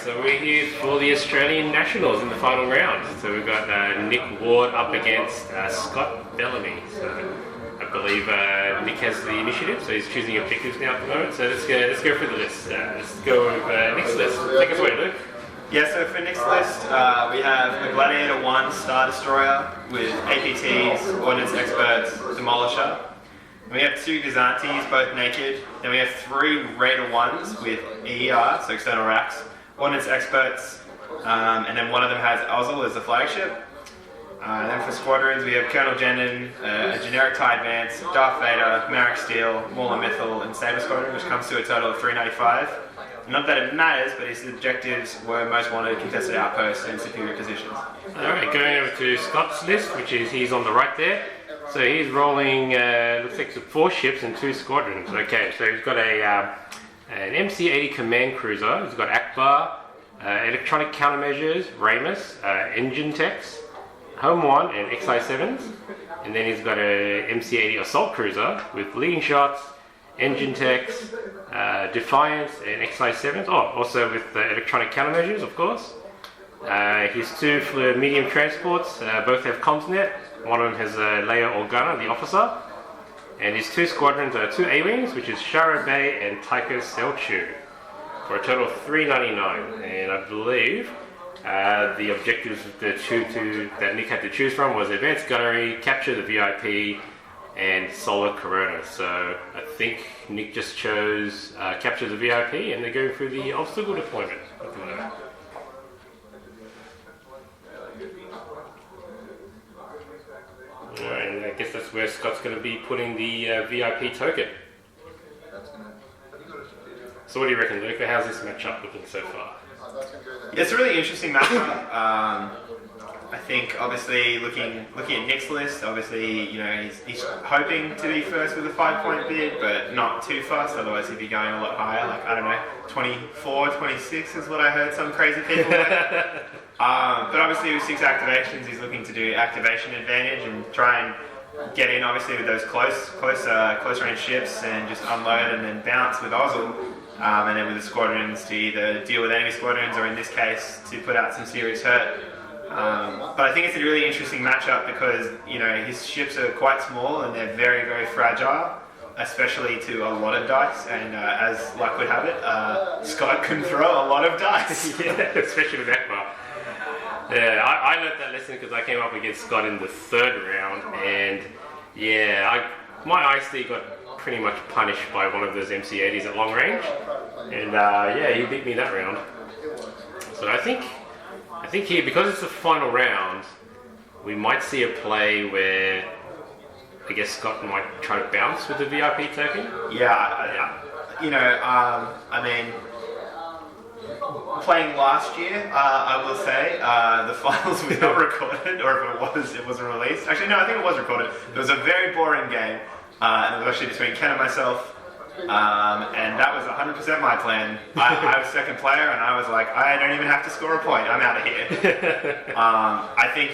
so we're here for the Australian Nationals in the final round. So we've got Nick Ward up against Scott Bellamy. So I believe Nick has the initiative, so he's choosing objectives now at the moment. So let's go through the list. Let's go with Nick's list. Take us away, Luke. Yeah, so for Nick's list, we have the Gladiator 1 Star Destroyer with APTs, Ordnance Experts, Demolisher. And we have 2 Gazantes, both naked. Then we have 3 Raider 1s with EER, so external racks, Ordnance Experts, and then one of them has Ozzel as the flagship. Then for squadrons, we have Colonel Jendon, a generic TIE Advance, Darth Vader, Marek Steel, Mauler Mythil, and Saber Squadron, which comes to a total of 395. Not that it matters, but his objectives were most wanted, contested outposts, and superior positions. Alright, going over to Scott's list, which is he's on the right there. So he's rolling, looks like 4 ships and 2 squadrons. Okay, so he's got an MC-80 command cruiser. He's got Akbar, electronic countermeasures, Ramus, engine techs, Home 1 and XI-7s. And then he's got an MC-80 assault cruiser with leading shots, engine techs, Defiance and XI-7s. Oh, also with electronic countermeasures, of course. His 2 for medium transports, both have ComsNet. One of them has Leia Organa, the officer. And his 2 squadrons are 2 A-Wings, which is Shara Bay and Taika Selchu, for a total of 399. And I believe the objectives that Nick had to choose from was Advanced Gunnery, Capture the VIP, and Solar Corona. So I think Nick just chose Capture the VIP, and they're going through the obstacle deployment at the moment. Alright, and I guess that's where Scott's going to be putting the VIP token. So what do you reckon, Luke? How's this matchup looking so far? Yeah, it's a really interesting matchup. I think, obviously, looking at Nick's list, obviously, you know, he's hoping to be first with a 5-point bid, but not too fast, otherwise he'd be going a lot higher, like, I don't know, 24, 26 is what I heard some crazy people like. But obviously with 6 activations, he's looking to do activation advantage and try and get in, obviously, with those close range ships and just unload and then bounce with Ozzel. And then with the squadrons to either deal with enemy squadrons or in this case to put out some serious hurt. But I think it's a really interesting matchup because, you know, his ships are quite small and they're very, very fragile, especially to a lot of dice. And as luck would have it, Scott can throw a lot of dice. Yeah, especially with Akbar. Yeah, I learned that lesson because I came up against Scott in the 3rd round, and yeah, my IC got pretty much punished by one of those MC-80s at long range, and yeah, he beat me that round. So I think here, because it's the final round, we might see a play where I guess Scott might try to bounce with the VIP token. Yeah, you know, I mean, playing last year, I will say, the finals was not recorded, or if it wasn't released. Actually, no, I think it was recorded. It was a very boring game. And it was actually between Ken and myself, and that was 100% my plan. I was second player, and I was like, I don't even have to score a point. I'm out of here. I think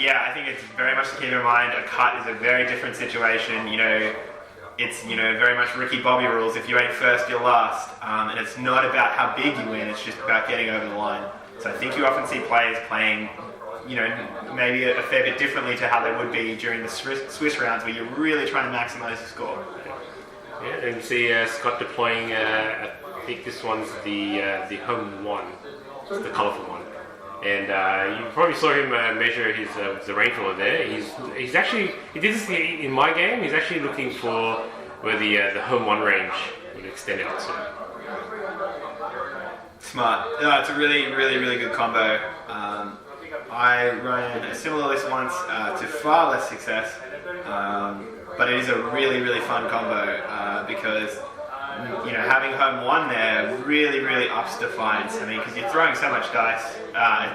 it's very much to keep in mind. A cut is a very different situation. You know, it's very much Ricky Bobby rules. If you ain't first, you're last, and it's not about how big you win. It's just about getting over the line. So I think you often see players playing, you know, maybe a fair bit differently to how they would be during the Swiss rounds, where you're really trying to maximise the score. Yeah, and you see Scott deploying. I think this one's the Home 1, it's the colourful one, and you probably saw him measure his the range roller there. He's actually, he did this in my game. He's actually looking for where the Home 1 range would extend out to. Smart. No, it's a really, really, really good combo. I ran a similar list once to far less success, but it is a really, really fun combo because, you know, having Home 1 there really, really ups Defiance. I mean, because you're throwing so much dice,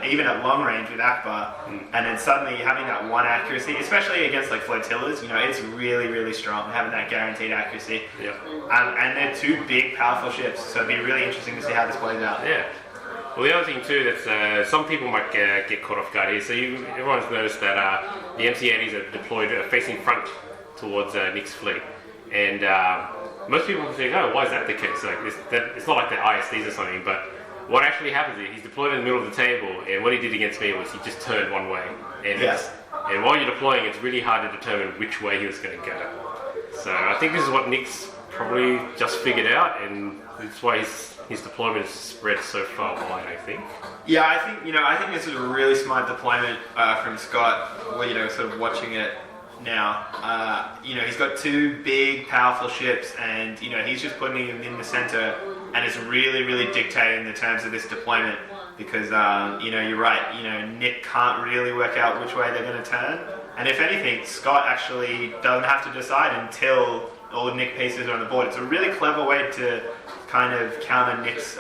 even at long range with Akbar, and then suddenly having that 1 accuracy, especially against like flotillas, you know, it's really, really strong having that guaranteed accuracy. Yeah. And they're 2 big, powerful ships, so it'd be really interesting to see how this plays out. Yeah. Well, the other thing too, that's some people might get caught off guard here. So everyone's noticed that the MC-80s are deployed facing front towards Nick's fleet, and most people think, oh, why is that the case? Like, it's not like they're ISDs or something, but what actually happens is he's deployed in the middle of the table, and what he did against me was he just turned one way. And while you're deploying, it's really hard to determine which way he was going to go. So I think this is what Nick's probably just figured out, and that's why his deployment is spread so far wide, I think. Yeah, I think this is a really smart deployment from Scott. Well, sort of watching it now. He's got two big, powerful ships, and he's just putting them in the center, and it's really, really dictating the terms of this deployment. Because you're right. Nick can't really work out which way they're going to turn, and if anything, Scott actually doesn't have to decide until all the Nick pieces are on the board. It's a really clever way to kind of counter Nick's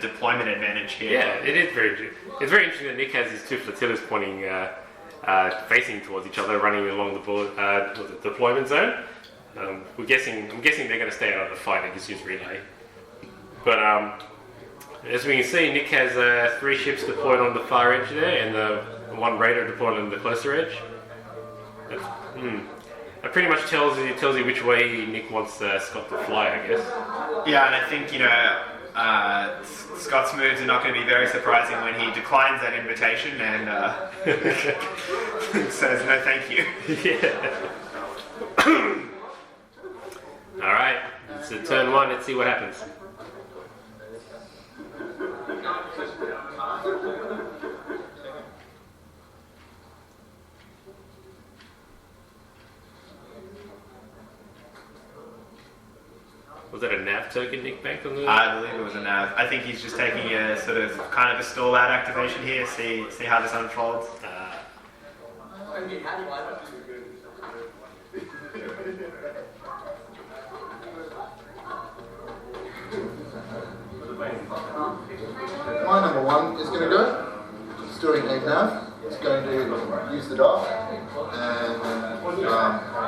deployment advantage here. Yeah, it's very interesting that Nick has his two flotillas pointing, facing towards each other, running along the board, the deployment zone. I'm guessing they're going to stay out of the fight against his relay. But as we can see, Nick has 3 ships deployed on the far edge there, and the 1 raider deployed on the closer edge. That pretty much tells you which way Nick wants Scott to fly, I guess. Yeah, and I think Scott's moves are not going to be very surprising when he declines that invitation and says no, thank you. Yeah. All right, it's turn 1. Let's see what happens. Was that a nav token Nick banked on the? I believe it was a nav. I think he's just taking a sort of kind of a stall out activation here. See how this unfolds. My number 1 is going to go. It's doing a nav. It's going to use the dart. And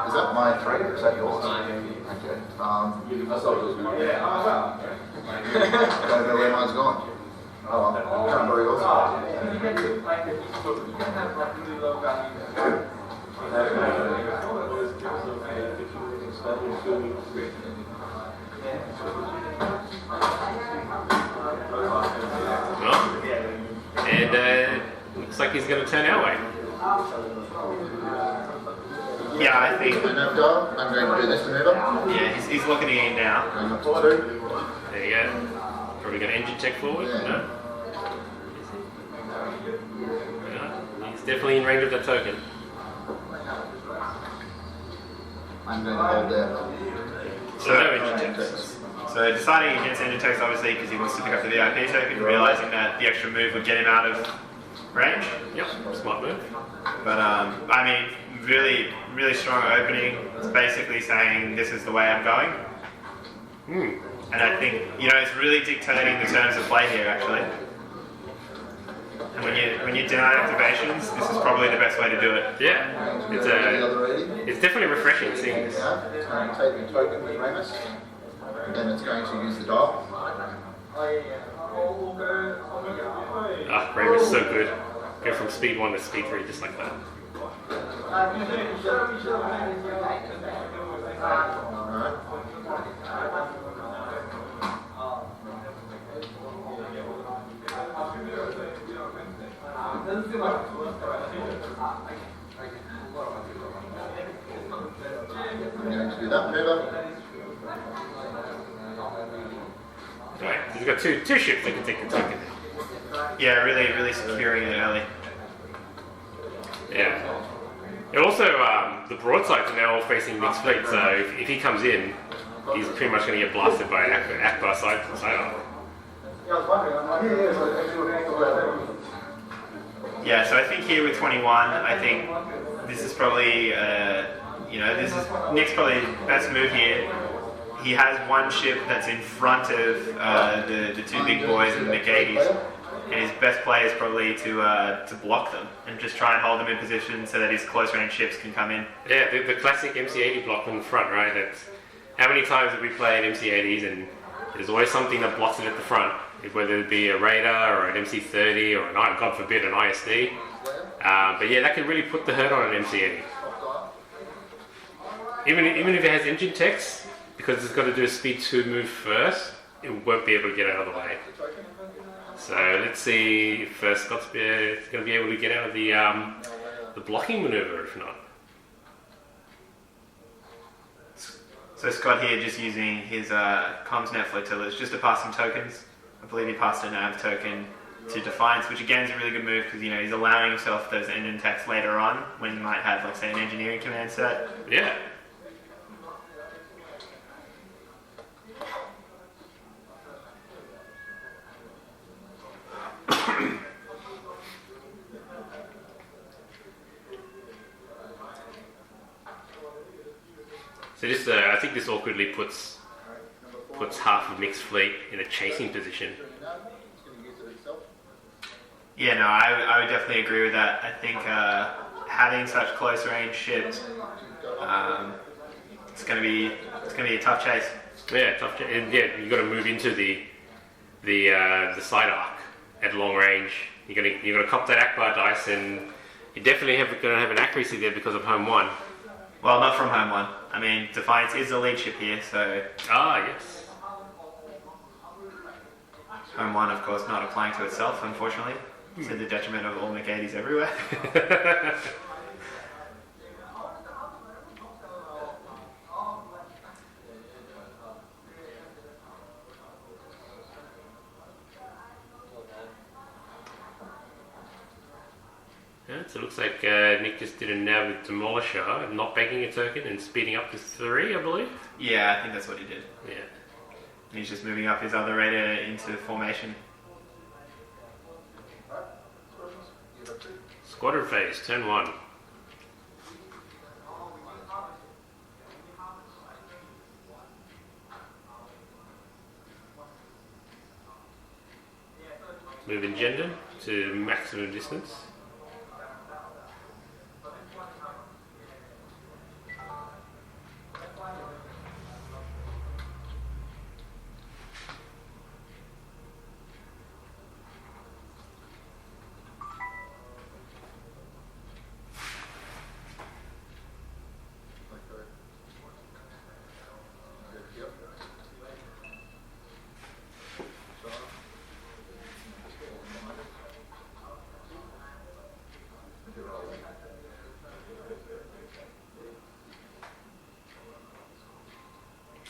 is that my 3 or is that yours? Okay. Don't know where mine's gone. Oh well, can't borrow yours. And looks like he's going to turn our way. Yeah, I think. I'm going to do this maneuver. Yeah, he's looking in now. Going up to 2. There you go. Probably going to engine tech forward. Yeah. No. No, he's definitely in range of that token. I'm going to hold there. So no engine techs. So deciding against engine techs, obviously, because he wants to pick up the VIP token, realizing that the extra move would get him out of range. Yep, smart move. But I mean, really, really strong opening. It's basically saying this is the way I'm going. And I think it's really dictating the terms of play here, actually. And when you deny activations, this is probably the best way to do it. Yeah, it's definitely refreshing seeing this. It's going to take the token with Ramus, and then it's going to use the dial. Ramus is so good. Go from speed 1 to speed 3 just like that. I'm going to do that maneuver. Right, he's got two ships that can take the token. Yeah, really, really securing it early. Yeah. And also, the broadsides are now all facing Nick's fleet, so if he comes in, he's pretty much going to get blasted by Akbar side armor. Yeah, so I think here with 21, I think this is probably, this is Nick's probably best move here. He has 1 ship that's in front of the 2 big boys in the Nick-80s, and his best play is probably to block them and just try and hold them in position so that his close-range ships can come in. Yeah, the classic MC80 block in the front, right? That's, how many times have we played MC80s and there's always something that blocks it at the front, whether it be a radar or an MC30 or God forbid, an ISD. But yeah, that can really put the hurt on an MC80. Even if it has engine techs, because it's got to do a speed 2 move first, it won't be able to get out of the way. So let's see if Scott's going to be able to get out of the blocking maneuver, if not. So Scott here just using his comms net flotillas just to pass some tokens. I believe he passed a nav token to Defiance, which again is a really good move because he's allowing himself those engine techs later on when he might have, like, say, an engineering command set. Yeah. So this, I think this awkwardly puts half of Nick's fleet in a chasing position. Yeah, no, I would definitely agree with that. I think having such close range ships, it's gonna be a tough chase. Yeah, tough chase. And yeah, you got to move into the side arc at long range. You got to cop that Akbar dice, and you definitely going to have an accuracy there because of home one. Well, not from home one. I mean, Defiance is the lead ship here, so... Ah, yes. Home one, of course, not applying to itself, unfortunately. To the detriment of all McAdees everywhere. Yeah, so it looks like Nick just did a nav with Demolisher, not banking a token and speeding up to 3, I believe. Yeah, I think that's what he did. Yeah. He's just moving up his other raider into formation. Squadron phase, turn 1. Move engender to maximum distance.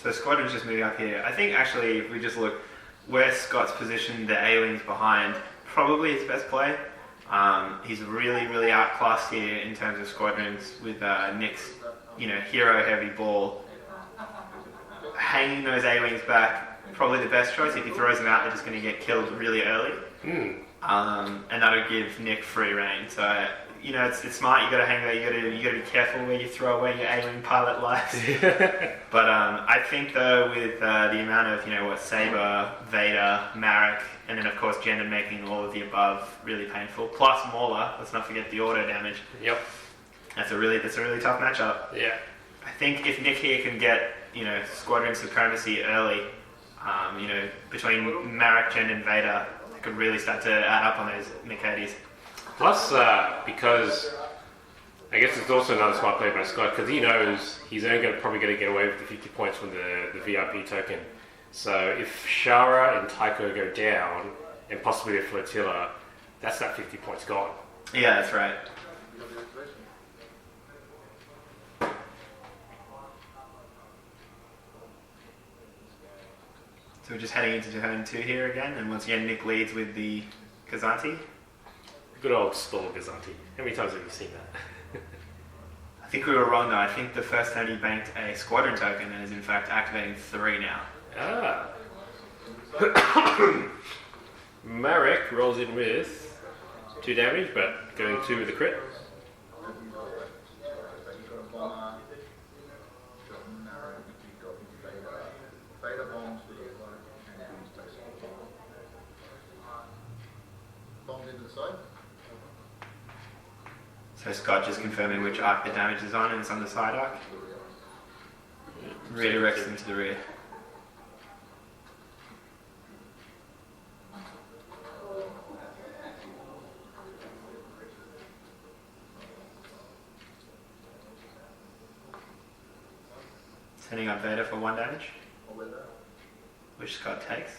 So Squadron's just moving up here. I think actually, if we just look where Scott's positioned the A-Wings behind, probably his best play. He's really, really outclassed here in terms of squadrons with Nick's, hero-heavy ball. Hanging those A-Wings back, probably the best choice. If he throws them out, they're just going to get killed really early. And that'll give Nick free reign. So, it's smart. You got to hang there. You got to be careful where you throw away your A-Wing pilot lives. But I think though, with the amount of Saber, Vader, Marek, and then of course Jendon making all of the above really painful. Plus Mauler. Let's not forget the auto damage. Yep. That's a really tough matchup. Yeah. I think if Nick here can get squadron supremacy early, between Marek, Jendon, Vader, they could really start to add up on those McAdees. Plus, because I guess it's also another smart play by Scott, because he knows he's only probably going to get away with the 50 points from the VIP token. So if Shara and Tycho go down, and possibly a flotilla, that's that 50 points gone. Yeah, that's right. So we're just heading into turn 2 here again, and once again Nick leads with the Kazanti. Good old stall Gazanti. How many times have you seen that? I think we were wrong though. I think the first time he banked a squadron token and is in fact activating 3 now. Ah. Marek rolls in with 2 damage, but going 2 with a crit. So Scott just confirming which arc the damage is on, and it's on the side arc. Redirects them to the rear. Sending up Vader for 1 damage, which Scott takes.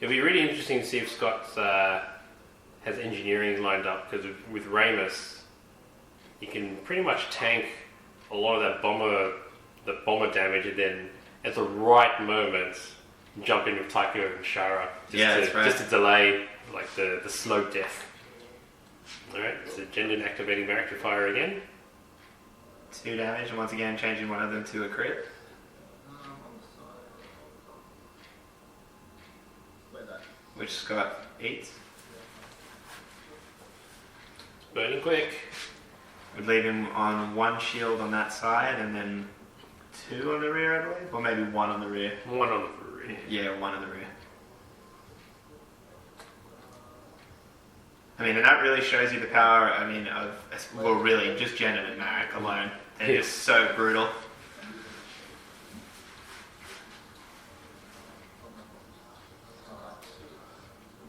It'll be really interesting to see if Scott has engineering lined up, because with Ramus, he can pretty much tank a lot of that bomber damage, and then at the right moment jump in with Tycho and Shara just to delay like the slow death. Alright, so Gendon activating Barrack Fire again. 2 damage, and once again changing one of them to a crit. Which Scott eats. Burning quick. Would leave him on 1 shield on that side, and then 2 on the rear, I believe, or maybe 1 on the rear. 1 on the rear. Yeah, 1 on the rear. I mean, and that really shows you the power, I mean, of, well, really, just Gendon and Marek alone. They're just so brutal.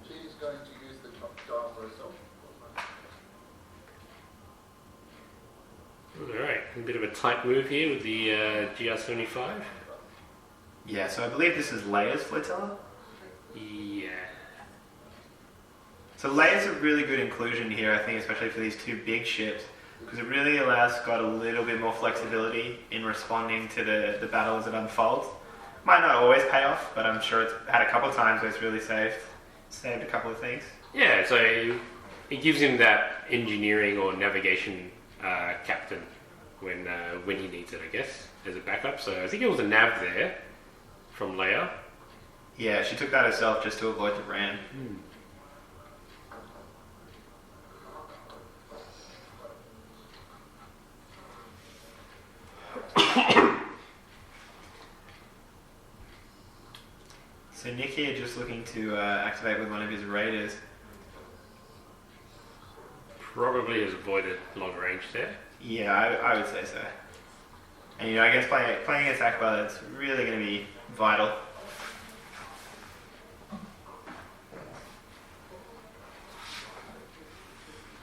She's going to use the top dial for herself. Alright, a bit of a tight move here with the GR75. Yeah, so I believe this is Leia's flotilla. Yeah. So Leia's a really good inclusion here, I think, especially for these 2 big ships, because it really allows Scott a little bit more flexibility in responding to the battle as it unfolds. Might not always pay off, but I'm sure it's had a couple of times where it's really saved a couple of things. Yeah, so it gives him that engineering or navigation captain when he needs it, I guess, as a backup. So I think it was a nav there from Leia. Yeah, she took that herself just to avoid the ram. So Nick here just looking to activate with one of his raiders. Probably has avoided long range there. Yeah, I would say so. And you know, I guess playing against Akbar, that's really going to be vital.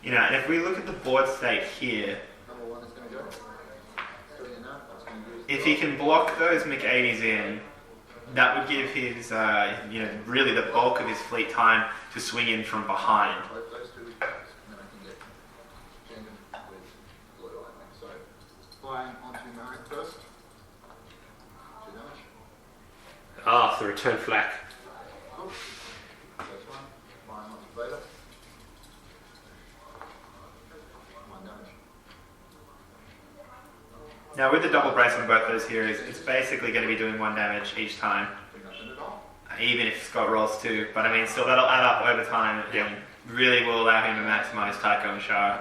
You know, and if we look at the board state here, Number 1 is going to go. Doing enough. That's going to use if he can block those McAtees in, that would give his, you know, really the bulk of his fleet time to swing in from behind. both those 2 attacks, and then I can get Gendon with Loyal, I think. So, flying onto Marek first. 2 damage. Ah, the return flak. Cool. First one. Flying onto Vader. 1 damage. Now with the double brace on both those heroes, it's basically going to be doing 1 damage each time, Bring up in it all. even if Scott rolls 2. But I mean, still that'll add up over time and really will allow him to maximize Tycho and Shara.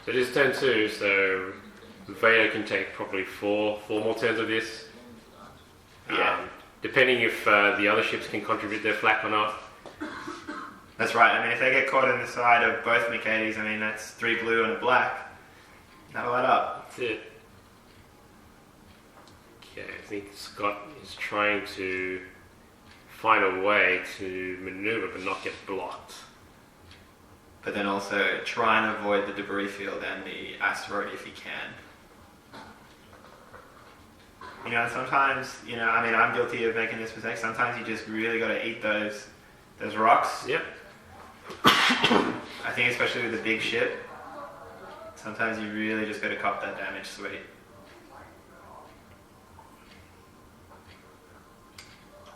So it is turn 2, so Vader can take probably four more turns of this. Yeah. Depending if the other ships can contribute their flak or not. That's right. I mean, if they get caught in the side of both McAtees, I mean, that's 3 blue and a black. That'll add up. That's it. Okay, I think Scott is trying to find a way to maneuver but not get blocked. But then also try and avoid the debris field and the asteroid if he can. You know, sometimes, you know, I mean, I'm guilty of making this mistake. Sometimes you just really got to eat those rocks. Yep. I think especially with a big ship, sometimes you really just got to cop that damage sweet.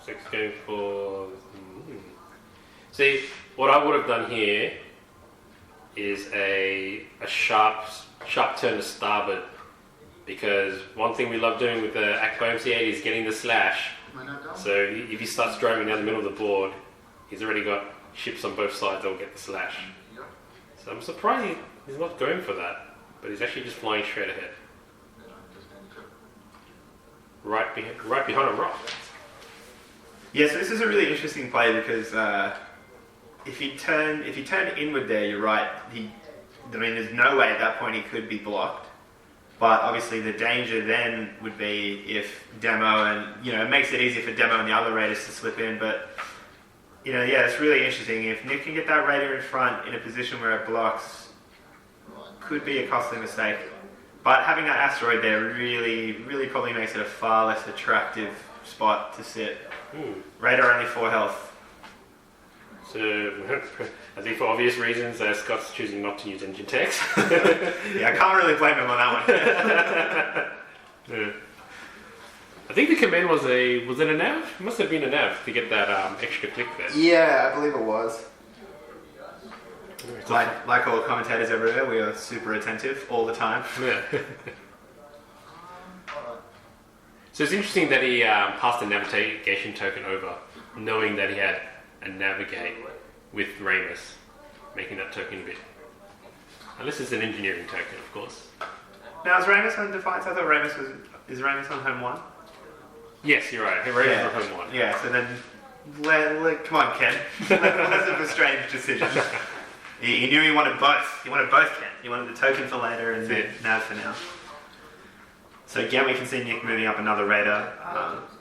Six going for... See, what I would have done here is a sharp turn to starboard, because one thing we love doing with the Akbar MC-80 is getting the slash. So if he starts driving down the middle of the board, he's already got ships on both sides that will get the slash. So I'm surprised he's not going for that, but he's actually just flying straight ahead. Right behind a rock. Yeah, so this is a really interesting play because if you turn inward there, you're right. I mean, there's no way at that point he could be blocked. But obviously the danger then would be if Demo and, you know, it makes it easy for Demo and the other raiders to slip in. But, you know, yeah, it's really interesting. If Nick can get that raider in front in a position where it blocks, could be a costly mistake. But having that asteroid there really probably makes it a far less attractive spot to sit. Ooh. Raider only 4 health. So, I think for obvious reasons, Scott's choosing not to use engine text. Yeah, I can't really blame him on that one. Yeah. I think the command was it a nav? It must have been a nav to get that extra click there. Yeah, I believe it was. Like all commentators everywhere, we are super attentive all the time. Yeah. So it's interesting that he passed the navigation token over, knowing that he had a navigate with Ramus, making that token a bit. Unless it's an engineering token, of course. Now, is Ramus on Defiance? I thought Ramus was... Is Ramus on home 1? Yes, you're right. Ramus on home 1. Yeah, so then... come on, Ken. That's a strange decision. He knew he wanted both. He wanted both, Ken. He wanted the token for later and the nav for now. So again, we can see Nick moving up another Raider,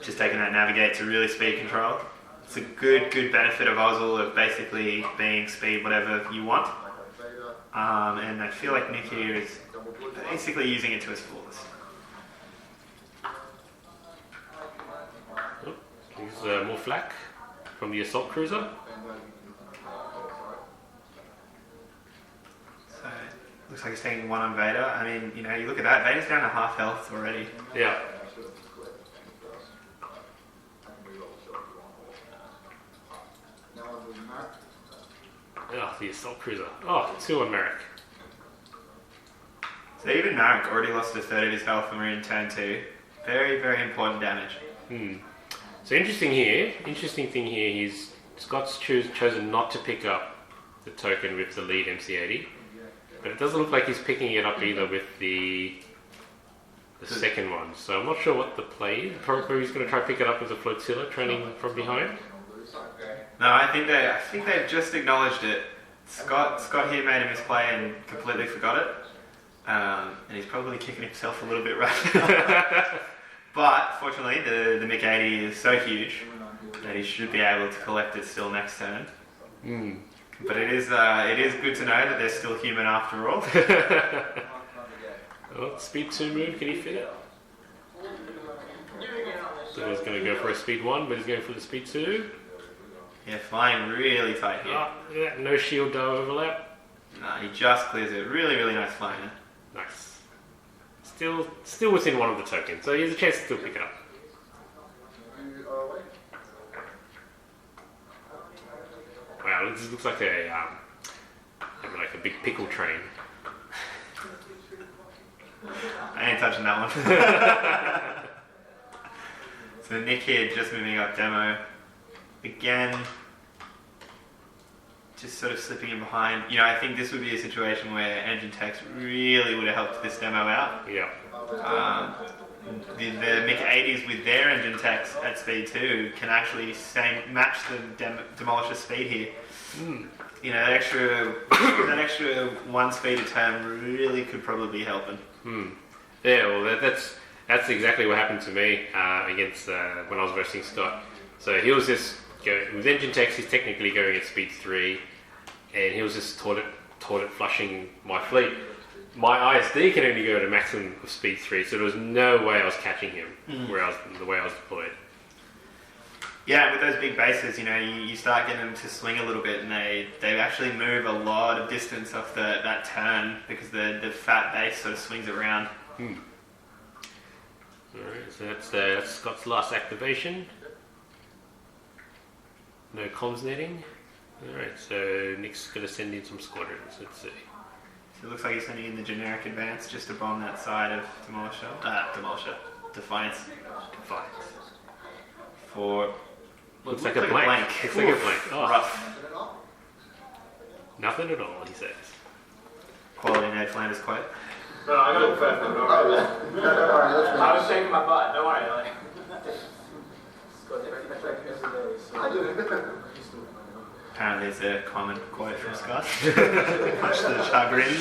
just taking that navigate to really speed control. It's a good benefit of Ozil of basically being speed whatever you want. And I feel like Nick here is basically using it to his fullest. There's more flak from the assault cruiser. So looks like he's taking one on Vader. I mean, you know, you look at that, Vader's down to half health already. Yeah. Oh, the assault cruiser. Oh, 2 on Merrick. So even Merrick already lost a third of his health when we're in turn 2. Very, very important damage. So interesting thing here is Scott's chosen not to pick up the token with the lead MC80, but it doesn't look like he's picking it up either with the second one. So I'm not sure what the play is. Probably he's going to try to pick it up with a flotilla training from behind. No, I think they've just acknowledged it. Scott here made a misplay and completely forgot it. And he's probably kicking himself a little bit right now. But fortunately, the Mick 80 is so huge that he should be able to collect it still next turn. But it is good to know that they're still human after all. Oh, speed 2 move, can he fit it? So he's going to go for a speed 1, but he's going for the speed 2. Yeah, flying really tight here. Oh, yeah, no shield overlap. No, he just clears it. Really, really nice flying. Nice. Still within one of the tokens, so he has a chance to still pick it up. Wow, this looks like a big pickle train. I ain't touching that one. So Nick here just moving up demo. Again, just sort of slipping in behind. You know, I think this would be a situation where engine text really would have helped this demo out. Yeah. The Mick 80s with their engine text at speed 2 can actually match the Demolisher's speed here. You know, that extra 1 speed a turn really could probably be helping. Yeah, well, that's exactly what happened to me against when I was versing Scott. So he was just with engine text. He's technically going at speed 3, and he was just taught it flushing my fleet. My ISD can only go to maximum of speed 3, so there was no way I was catching him the way I was deployed. Yeah, with those big bases, you know, you start getting them to swing a little bit, and they actually move a lot of distance off that turn because the fat base sort of swings around. Alright, so that's Scott's last activation. No comms netting. Alright, so Nick's going to send in some squadrons. Let's see. So it looks like he's sending in the generic advance just to bomb that side of Defiance. For... Looks like a blank. Looks like a blank. Oh. Rough. Nothing at all, he says. Quality Ned Flanders quote. No, I got it first. Don't worry. I was shaking my butt. Don't worry. Apparently it's a common quote from Scott. Much to the chagrin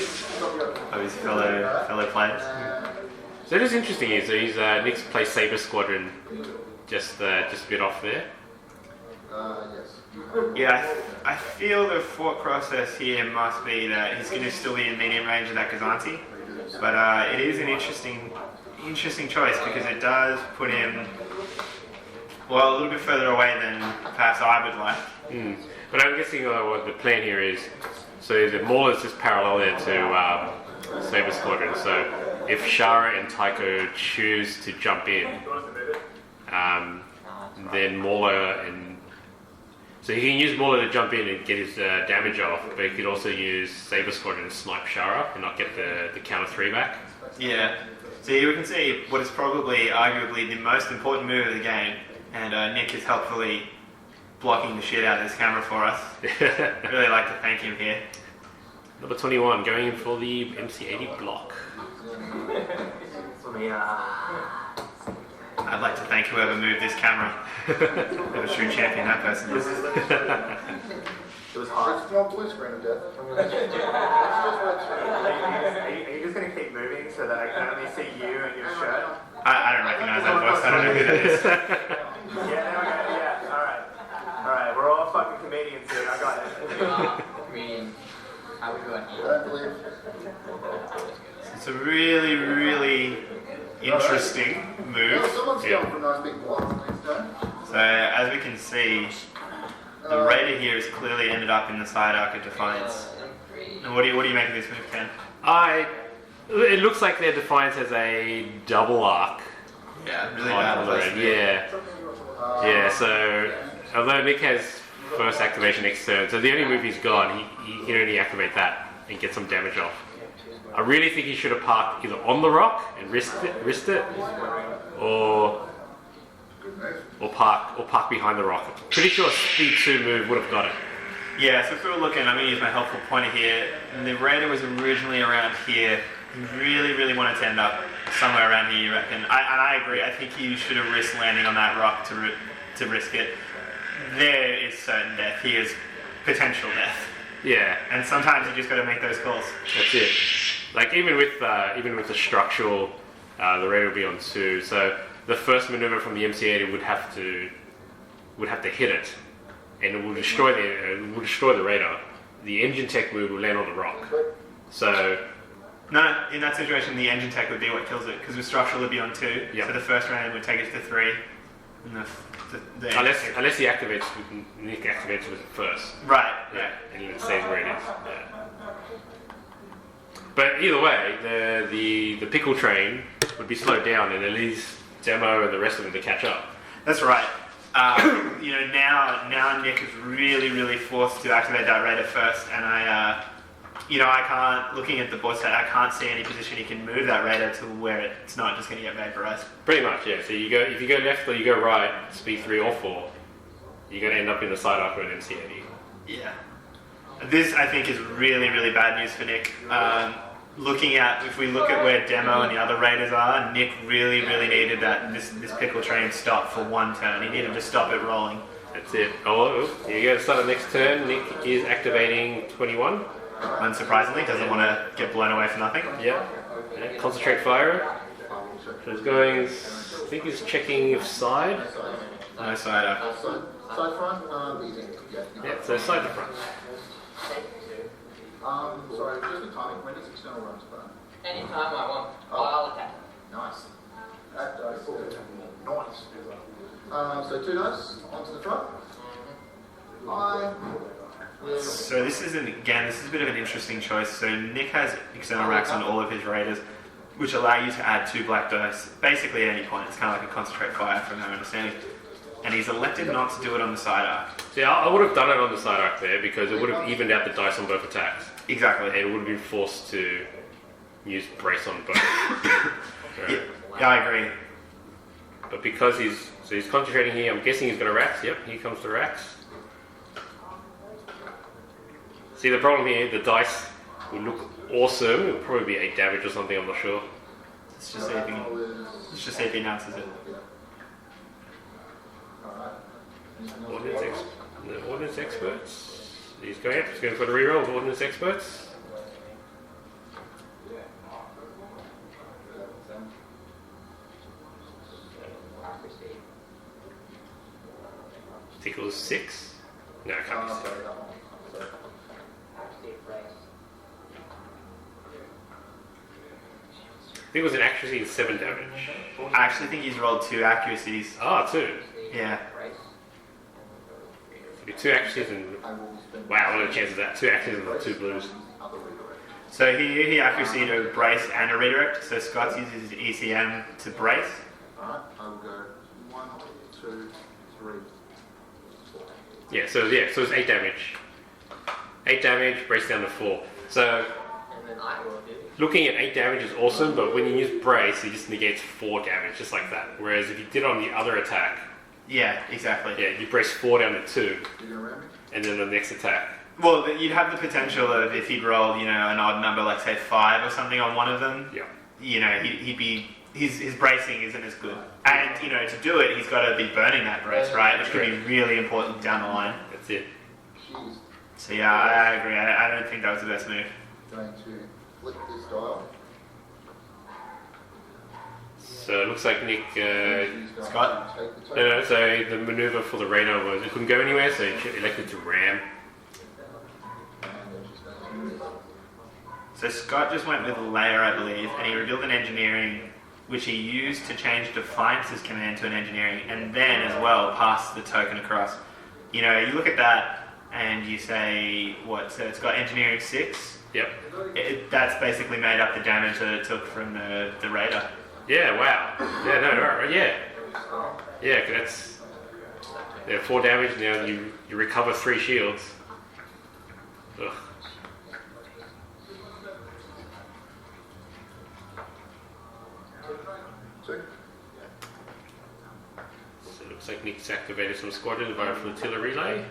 of his fellow players. So it is interesting here. So he's Nick's play Saber Squadron just a bit off there. Yes. Yeah, I feel the thought process here must be that he's going to still be in medium range of that Kazanti. But it is an interesting choice because it does put him, well, a little bit further away than perhaps I would like. But I'm guessing what the plan here is, so the Maul is just parallel there to Saber Squadron. So if Shara and Tycho choose to jump in, then Mauler and so he can use Mauler to jump in and get his damage off, but he could also use Saber Squadron to snipe Shara and not get the counter 3 back. Yeah. So here we can see what is probably, arguably, the most important move of the game, and Nick is helpfully blocking the shit out of this camera for us. Really like to thank him here. Number 21, going in for the MC80 block. I'd like to thank whoever moved this camera. They're a true champion, that person is. It was hard. It's not blue screen of death. Are you just going to keep moving so that I can only see you and your shirt? I don't recognize that voice. I don't know who that is. Yeah, there we go. Yeah, alright. Alright, we're all fucking comedians here. I got it. Comedian. How we doing? I don't believe. It's a really, really interesting move. Yeah, someone's going for a nice big block. Thanks, Dan. So, as we can see, the Raider here has clearly ended up in the side arc of Defiance. And what do you make of this move, Ken? It looks like their Defiance has a double arc. Yeah, really bad place. Yeah, so although Nick has first activation next turn, so the only move he's got, he can only activate that and get some damage off. I really think he should have parked either on the rock and risked it, or park behind the rock. Pretty sure a speed 2 move would have got it. Yeah, so if we were looking, I'm going to use my helpful pointer here. And the Raider was originally around here. You really, really wanted to end up somewhere around here, you reckon? And I agree. I think you should have risked landing on that rock to risk it. There is certain death. Here is potential death. Yeah, And sometimes you just got to make those calls. that's it. Like even with the structural, the Raider will be on 2. So the first maneuver from the MC80 would have to hit it, and it will destroy the Raider. The engine tech move will land on the rock. So No, in that situation, the engine tech would be what kills it, because the structural would be on 2. Yep. So the first round would take it to 3. And the unless he activates, Nick activates with it first. Right, yeah. And it stays where it is. Yeah. But either way, the pickle train would be slowed down, and at least Demo and the rest of them to catch up. That's right. Now Nick is really, really forced to activate that Raider first, and I can't, looking at the board set, I can't see any position he can move that Raider to where it's not just going to get vaporized. Pretty much, yeah. So if you go left or you go right, speed 3 or 4, you're going to end up in the side arc of an MC80. Yeah. This, I think, is really, really bad news for Nick. If we look at where Demo and the other Raiders are, Nick really, really needed this pickle train stop for 1 turn. He needed to stop it rolling. That's it. Oh, here you go. Start of next turn. Nick is activating 21. Unsurprisingly, doesn't want to get blown away for nothing. Yeah. Concentrate fire. So he's going, I think he's checking if side. No cider. Side front, easy. Yeah, so side to front. Sorry, just the timing. When does external runs burn? Anytime I want. I'll attack. Nice. That dice. Nice. So 2 dice onto the front. So this is a bit of an interesting choice. So Nick has external racks on all of his Raiders, which allow you to add 2 black dice, basically at any point. It's kind of like a concentrate fire from my understanding. And he's elected not to do it on the side arc. See, I would have done it on the side arc there because it would have evened out the dice on both attacks. Exactly. And it would have been forced to use brace on both. Yeah, I agree. But because he's concentrating here, I'm guessing he's going to racks. Yep, here comes the racks. See, the problem here, the dice would look awesome. It would probably be 8 damage or something, I'm not sure. Let's just see if he announces it. The Ordnance Experts. He's going for the reroll of Ordnance Experts. I think it was 6. No, it can't be 6. I think it was an accuracy and 7 damage. I actually think he's rolled 2 accuracies. Ah, 2. Yeah. It'll be 2 accuracies and wow, what are the chances of that? 2 accuracies and 2 blues. So he accuracy to brace and a redirect. So Scott uses his ECM to brace. Alright, I will go 1, 2, 3, 4. So it's 8 damage. 8 damage, brace down to 4. So And then I will do. looking at 8 damage is awesome, but when you use brace, it just negates 4 damage, just like that. Whereas if you did it on the other attack, Yeah, exactly. yeah, you brace 4 down to 2, You gonna ram me? and then the next attack. Well, you'd have the potential of if he'd rolled, an odd number, like say 5 or something on one of them. Yeah. He'd be his bracing isn't as good, and to do it, he's got to be burning that brace, right? Which could be really important down the line. That's it. Jeez. So yeah, I agree. I don't think that was the best move. Going to flip this dial. So it looks like Nick. He's going Scott? to take the token. No, so the maneuver for the radar was it couldn't go anywhere, so he elected to ram. And then she's going to move. So Scott just went with layer, I believe, and he revealed an engineering, which he used to change Defiance's command to an engineering, and then as well passed the token across. You look at that and you say, what? So it's got engineering 6. Yep. That's basically made up the damage that it took from the radar. Yeah. Wow. Yeah. No. Yeah. Yeah. 'Cause that's 4 damage. Now you recover 3 shields. Ugh. Two. So it looks like Nick's activated some squadron via flotilla relay.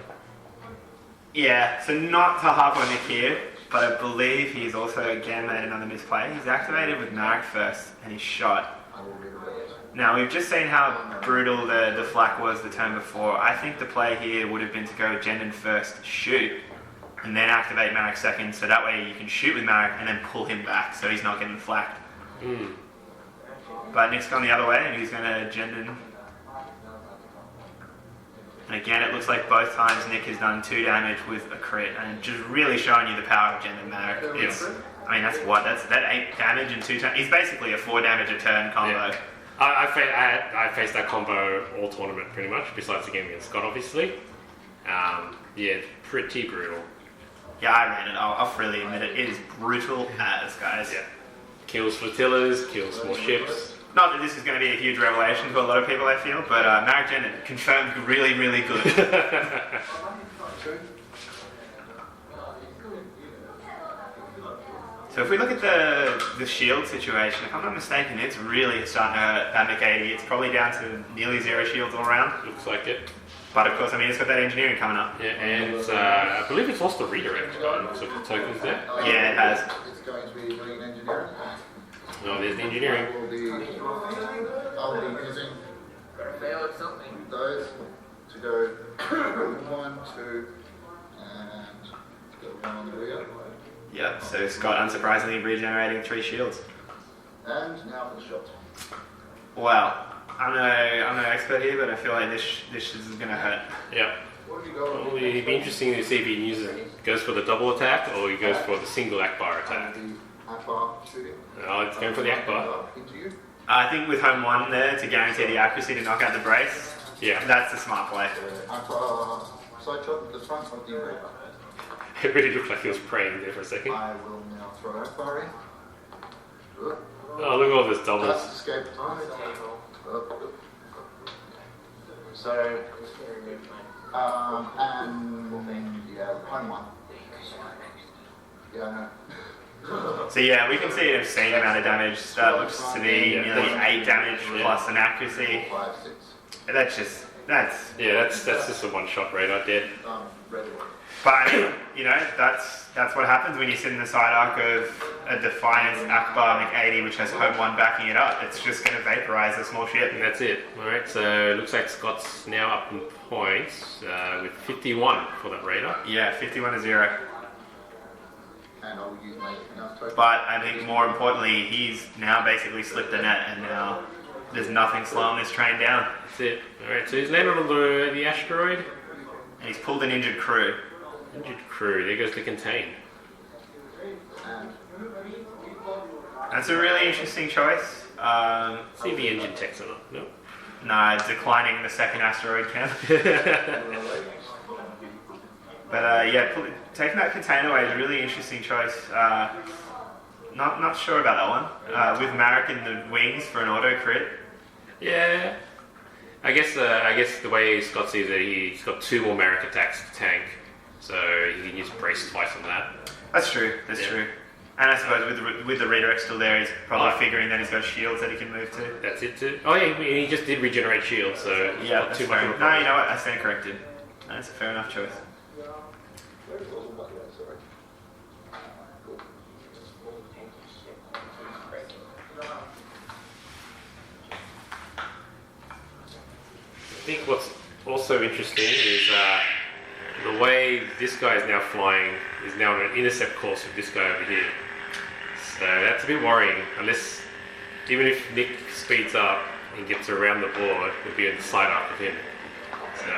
Yeah, so not to harp on Nick here, but I believe he's also again made another misplay. He's activated with Marek first, and he's shot. I will redirect. Now, we've just seen how brutal the flak was the turn before. I think the play here would have been to go Jendon first, shoot, and then activate Marek second, so that way you can shoot with Marek and then pull him back, so he's not getting flaked. But Nick's gone the other way, and he's going to Jendon. And again, it looks like both times Nick has done 2 damage with a crit, and just really showing you the power of Jendon Marek. That's 8 damage in 2 turns. He's basically a 4 damage a turn combo. Yeah. I faced that combo all tournament pretty much, besides the game against Scott, obviously. Yeah, pretty brutal. Yeah, I ran it. I'll freely admit it. It is brutal as, guys. Yeah. Kills flotillas, kills small ships. Not that this is going to be a huge revelation to a lot of people, I feel, but Marek Jendon confirmed really, really good. So if we look at the shield situation, if I'm not mistaken, it's really starting to hurt that McAdie. It's probably down to nearly 0 shields all around. Looks like it. But of course, it's got that engineering coming up. Yeah, and I believe it's lost the redirect. Looks like the token's there. Yeah, it has. It's going to be doing an engineering. Oh, there's the engineering. I'll be using Fail at something. those to go 1, 2, and go 1 on the rear. Yeah, so Scott unsurprisingly regenerating 3 shields. And now for the shot. Wow. I'm no expert here, but I feel like this is going to hurt. Yeah. What have you got? Well, it'd be interesting to see if he goes for the double attack or he goes for the single Akbar attack. The Akbar shooting. Oh, it's going for the Akbar. Into you. I think with home 1 there, to guarantee the accuracy to knock out the brace, Yeah. that's the smart play. Akbar side shot at the front of the array. It really looked like he was praying there for a second. I will now throw Akbar in. Good. Oh, look at all this doubles. Just escape time. So, and yeah, home 1. Yeah, I know. So yeah, we can see an obscene amount of damage. That looks to be nearly 8 damage plus an accuracy. 5, 6. That's just a one-shot radar dead. Ready. But that's what happens when you sit in the side arc of a Defiance Akbar McAdie, which has home 1 backing it up. It's just going to vaporize a small ship. And that's it. Alright, so it looks like Scott's now up in points with 51 for that radar. Yeah, 51-0. And I'll use my token. But I think more importantly, he's now basically slipped the net, and now there's nothing slowing this train down. That's it. Alright, so he's landed on the asteroid. And he's pulled an injured crew. Injured crew, there goes the contain. And That's a really interesting choice. See the engine techs or not. No. No, declining the second asteroid camp. But yeah, taking that container away is a really interesting choice. Not sure about that one. With Marek in the wings for an auto crit. Yeah. I guess the way Scott sees it, he's got 2 more Marek attacks to tank, so he can use brace twice on that. That's true. That's true. And I suppose with the redirect still there, he's probably figuring that he's got shields that he can move to. That's it too. Oh yeah, he just did regenerate shield, so yeah, not that's too much fair. of a No, problem. you know what? I stand corrected. That's a fair enough choice. I think what's also interesting is the way this guy is now flying is now on an intercept course with this guy over here. So that's a bit worrying, unless, even if Nick speeds up and gets around the board, it'll be a side up with him. So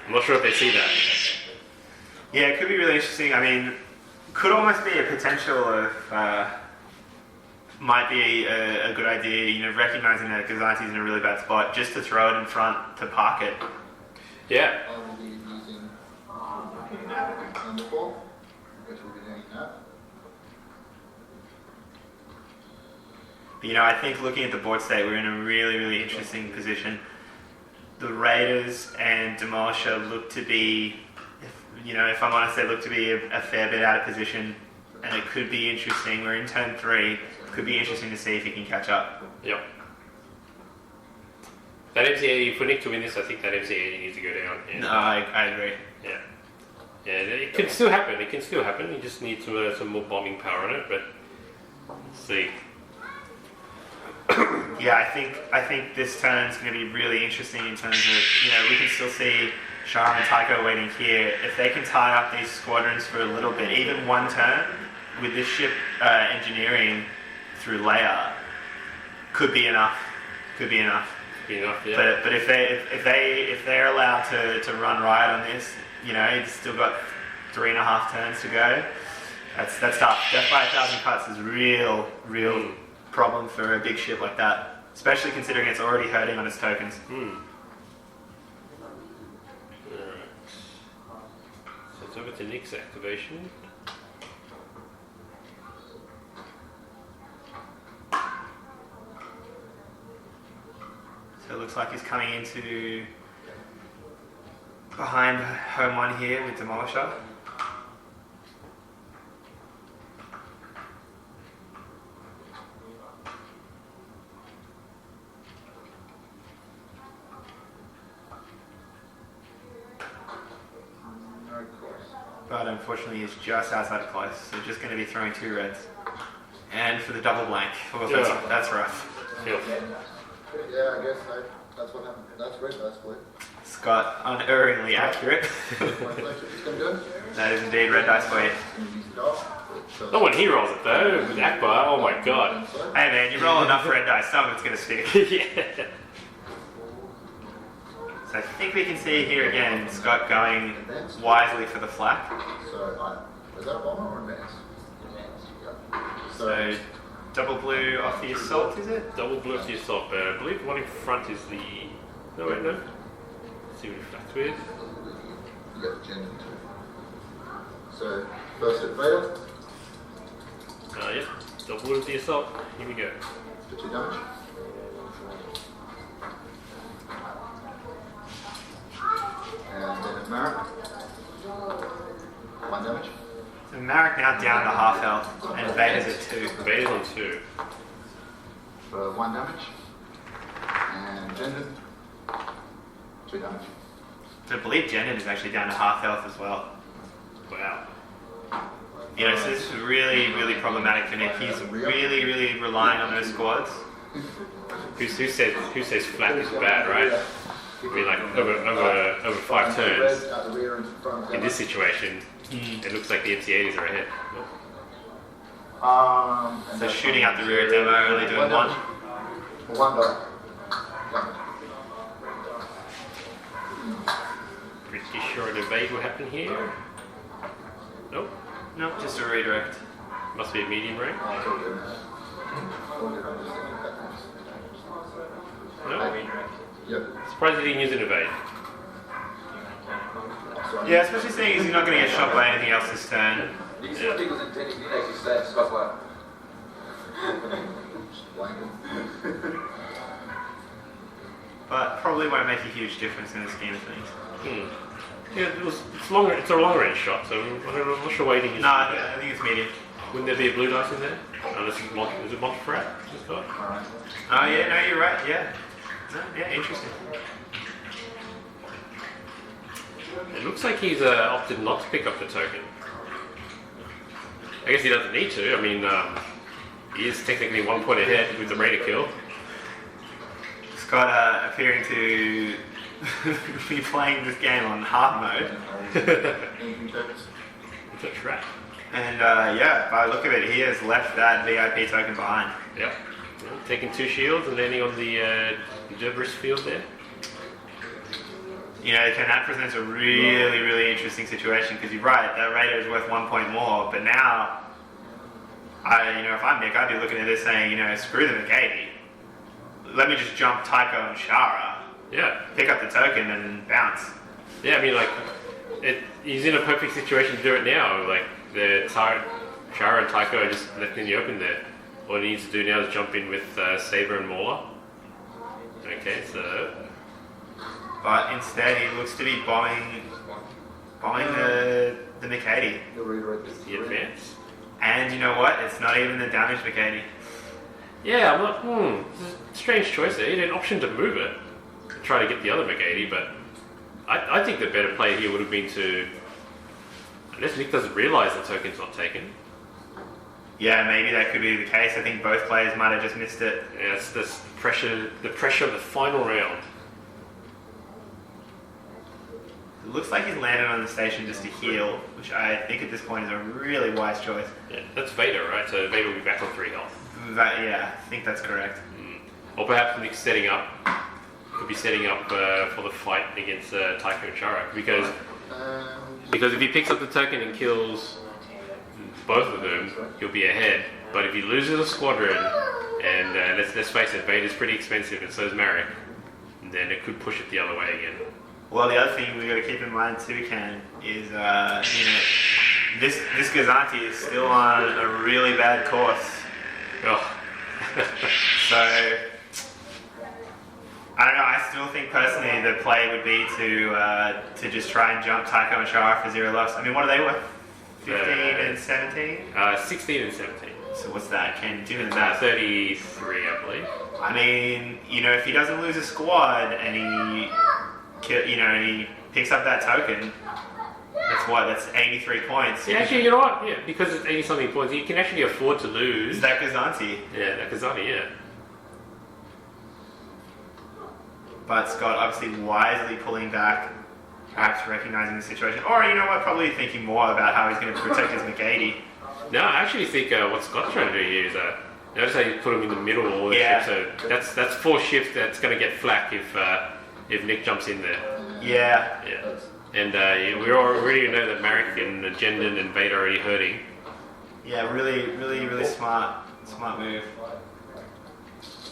I'm not sure if they see that. Yeah, it could be really interesting. I mean, could almost be a potential of might be a good idea, you know, recognizing that Gazanti's in a really bad spot, just to throw it in front to park it. Yeah. I will be using number 4, which will be doing that. But, you know, I think looking at the board state, we're in a really, really interesting position. The Raiders and Demolisher look to be, if I'm honest, they look to be a fair bit out of position, and it could be interesting. We're in turn 3. Could be interesting to see if he can catch up. Yep. That MC80, for Nick to win this, I think that MC80 needs to go down. Yeah. No, I agree. Yeah. Yeah, it can still happen. It can still happen. You just need some more bombing power on it, but let's see. Yeah, I think this turn is going to be really interesting in terms of, we can still see Shah and Tycho waiting here. If they can tie up these squadrons for a little bit, even one turn, with this ship engineering through Leia, could be enough. Could be enough. Yeah. But if they're allowed to run riot on this, it's still got 3.5 turns to go. That's tough. Death by 1,000 cuts is real problem for a big ship like that, especially considering it's already hurting on its tokens. Alright. So it's over to Nick's activation. So it looks like he's coming into behind home 1 here with Demolisher. But unfortunately he's just outside of close, so just going to be throwing 2 reds. And for the double blank. Well, that's rough. Yep. Yeah, I guess that's what happened. That's red, that's blue. Scott, unerringly accurate. That is indeed red dice for you. Not when he rolls it though, with Akbar, oh my god. Hey man, you roll enough red dice, some of it's going to stick. Yeah. So I think we can see here again, Scott going wisely for the flak. So, is that a bomber or advanced? So double blue off the assault, is it? Double blue off the assault, but I believe the one in front is the... No, wait, no. Let's see what he flats with. You got the gender too. So, first hit fail. Yep. Double blue off the assault. Here we go. For 2 damage. And then Marek. 1 damage. So Marek now down to half health, and Vader's at 2. Vader's on 2. For 1 damage. And Jendon. 2 damage. So I believe Jendon is actually down to half health as well. Wow. So this is really, really problematic for Nick. He's really, really relying on those squads. Who says flat is bad, right? I mean, like over 5 turns. In this situation, it looks like the MC80s are ahead. So shooting out the rear demo, only doing 1. 1 die. Damage. Pretty sure an evade will happen here. Nope. No, just a redirect. Must be a medium rank. No. Yep. Surprised he didn't use an evade. So Yeah, especially seeing he's not going to get shot by anything else this turn. You can see what Nick was intending to actually say, Scott like. But probably won't make a huge difference in the scheme of things. Yeah, it's longer. It's a long range shot, so I'm not sure why you think. No, I think it's medium. Wouldn't there be a blue dice in there? Unless it's is it Montfrat? Oh yeah, no, you're right. Yeah, no, yeah, interesting. It looks like he's opted not to pick up the token. I guess he doesn't need to. I mean, he is technically 1 point ahead with the rate of kill. Scott appearing to be playing this game on hard mode. That's right. And yeah, by the look of it, he has left that VIP token behind. Yep. Taking 2 shields and landing on the Debris field there. You know, that presents a really, really interesting situation because you're right, that Raider is worth 1 point more, but now, if I'm Nick, I'd be looking at this saying, screw the McGady. Let me just jump Tycho and Shara. Yeah. Pick up the token and bounce. Yeah, I mean, he's in a perfect situation to do it now. Like, Shara and Tycho are just left in the open there. All he needs to do now is jump in with Saber and Mauler. Okay, so... But instead, he looks to be bombing the McCady. The advance. And you know what? It's not even the damaged McCady. Yeah, I'm like, this is a strange choice there. He had an option to move it, to try to get the other McCady, but I think the better play here would have been to... Unless Nick doesn't realise the token's not taken. Yeah, maybe that could be the case. I think both players might have just missed it. Yeah, it's the pressure of the final round. It looks like he's landed on the station just to heal, which I think at this point is a really wise choice. Yeah, that's Vader, right? So Vader will be back on 3 health. Yeah, I think that's correct. Or perhaps Nick's setting up. Could be setting up for the fight against Tycho and Chara, because if he picks up the token and kills both of them, he'll be ahead. But if he loses a squadron, and let's face it, Vader's pretty expensive, and so is Marek, then it could push it the other way again. Well, the other thing we got to keep in mind too, Ken, is this Gazanti is still on a really bad course. Oh. So I don't know. I still think personally the play would be to just try and jump Tycho and Shara for 0 loss. I mean, what are they worth? 15 and 17? 16 and 17. So what's that? Ken, do the math. 33, I believe. I mean, if he doesn't lose a squad and he picks up that token, that's 83 points. Yeah, actually, you know what? Yeah, because it's 80-something points, he can actually afford to lose. Is that Gazanti? Yeah, that Kazani, yeah. But Scott obviously wisely pulling back, perhaps recognizing the situation. Or, you know what, probably thinking more about how he's going to protect his McGady. No, I actually think what Scott's trying to do here is, notice how you put him in the middle of all the ships, so that's 4 ships that's going to get flack if Nick jumps in there. Yeah. Yeah. And we already know that Marek and Jendon and Vader are already hurting. Yeah, really, really, really smart move.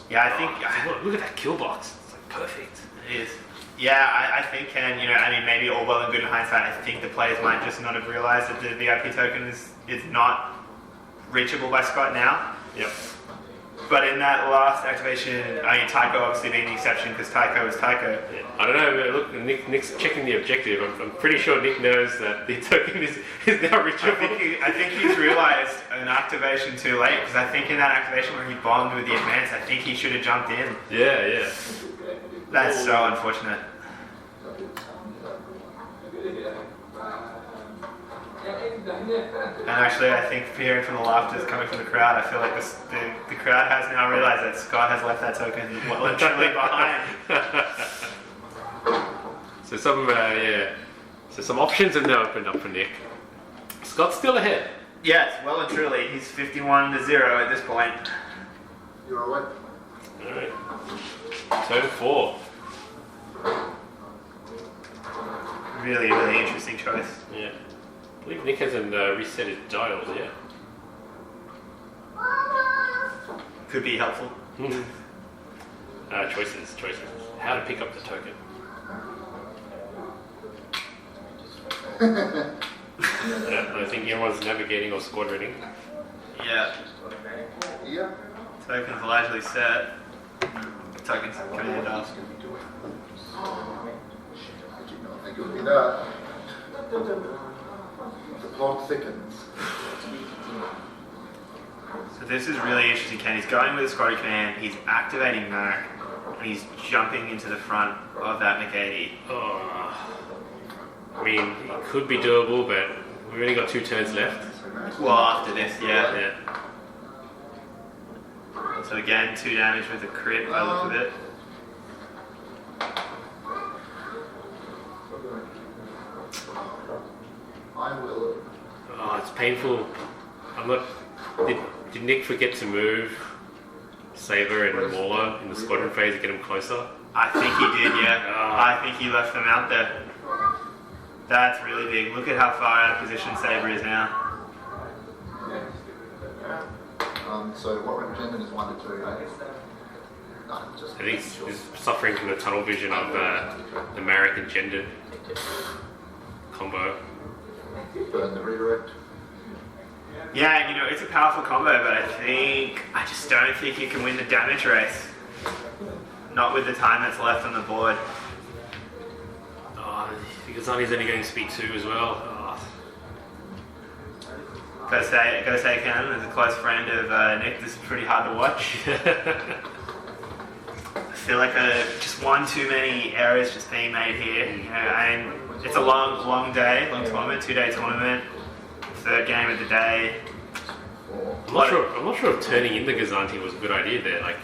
Yeah, I think... Look at that kill box. It's like perfect. It is. Yeah, I think, Ken, maybe all well and good in hindsight, I think the players might just not have realised that the VIP token is not reachable by Scott now. Yep. But in that last activation, Tycho obviously being the exception because Tycho is Tycho. Yeah. I don't know, look, Nick's checking the objective. I'm pretty sure Nick knows that the token is now reachable. I think he's realised an activation too late because I think in that activation where he bombed with the advance, I think he should have jumped in. Yeah. That's so unfortunate. And actually, I think hearing from the laughter coming from the crowd, I feel like the crowd has now realised that Scott has left that token well and truly behind. So some options have now opened up for Nick. Scott's still ahead. Yes, well and truly, he's 51-0 at this point. You're away. All right. Turn 4. Really, really interesting choice. Yeah. I believe Nick hasn't reset his dials yet. Could be helpful. Choices. How to pick up the token. Yeah, I think everyone's navigating or squadroning. Yeah. Yeah. Tokens largely set. Tokens command up. I did not think it would be that. The plot thickens. So this is really interesting, Ken. He's going with a squadron command, he's activating Marek, and he's jumping into the front of that McAdie. Oh, I mean, it could be doable, but we've only got 2 turns left. Well, after this, yeah. Yeah. So again, 2 damage with a crit by the look of it. I will. Oh, it's painful. I'm not. Did Nick forget to move Saber and Mauler in the squadron phase to get him closer? I think he did, yeah. Oh. I think he left them out there. That's really big. Look at how far out of position Saber is now. So what represented is 1 to 2. No, just I think he's suffering from the tunnel vision of the Marek and gendered combo. burn the redirect. Yeah, you know, it's a powerful combo, but I just don't think you can win the damage race. Not with the time that's left on the board. Oh, because Zani's only getting speed 2 as well. Oh. Gotta say, Ken, as a close friend of Nick, this is pretty hard to watch. I feel like just one too many errors just being made here. You know, and it's a long day, long tournament, 2-day tournament, 3rd game of the day. I'm not sure if turning into Gazanti was a good idea there. Like,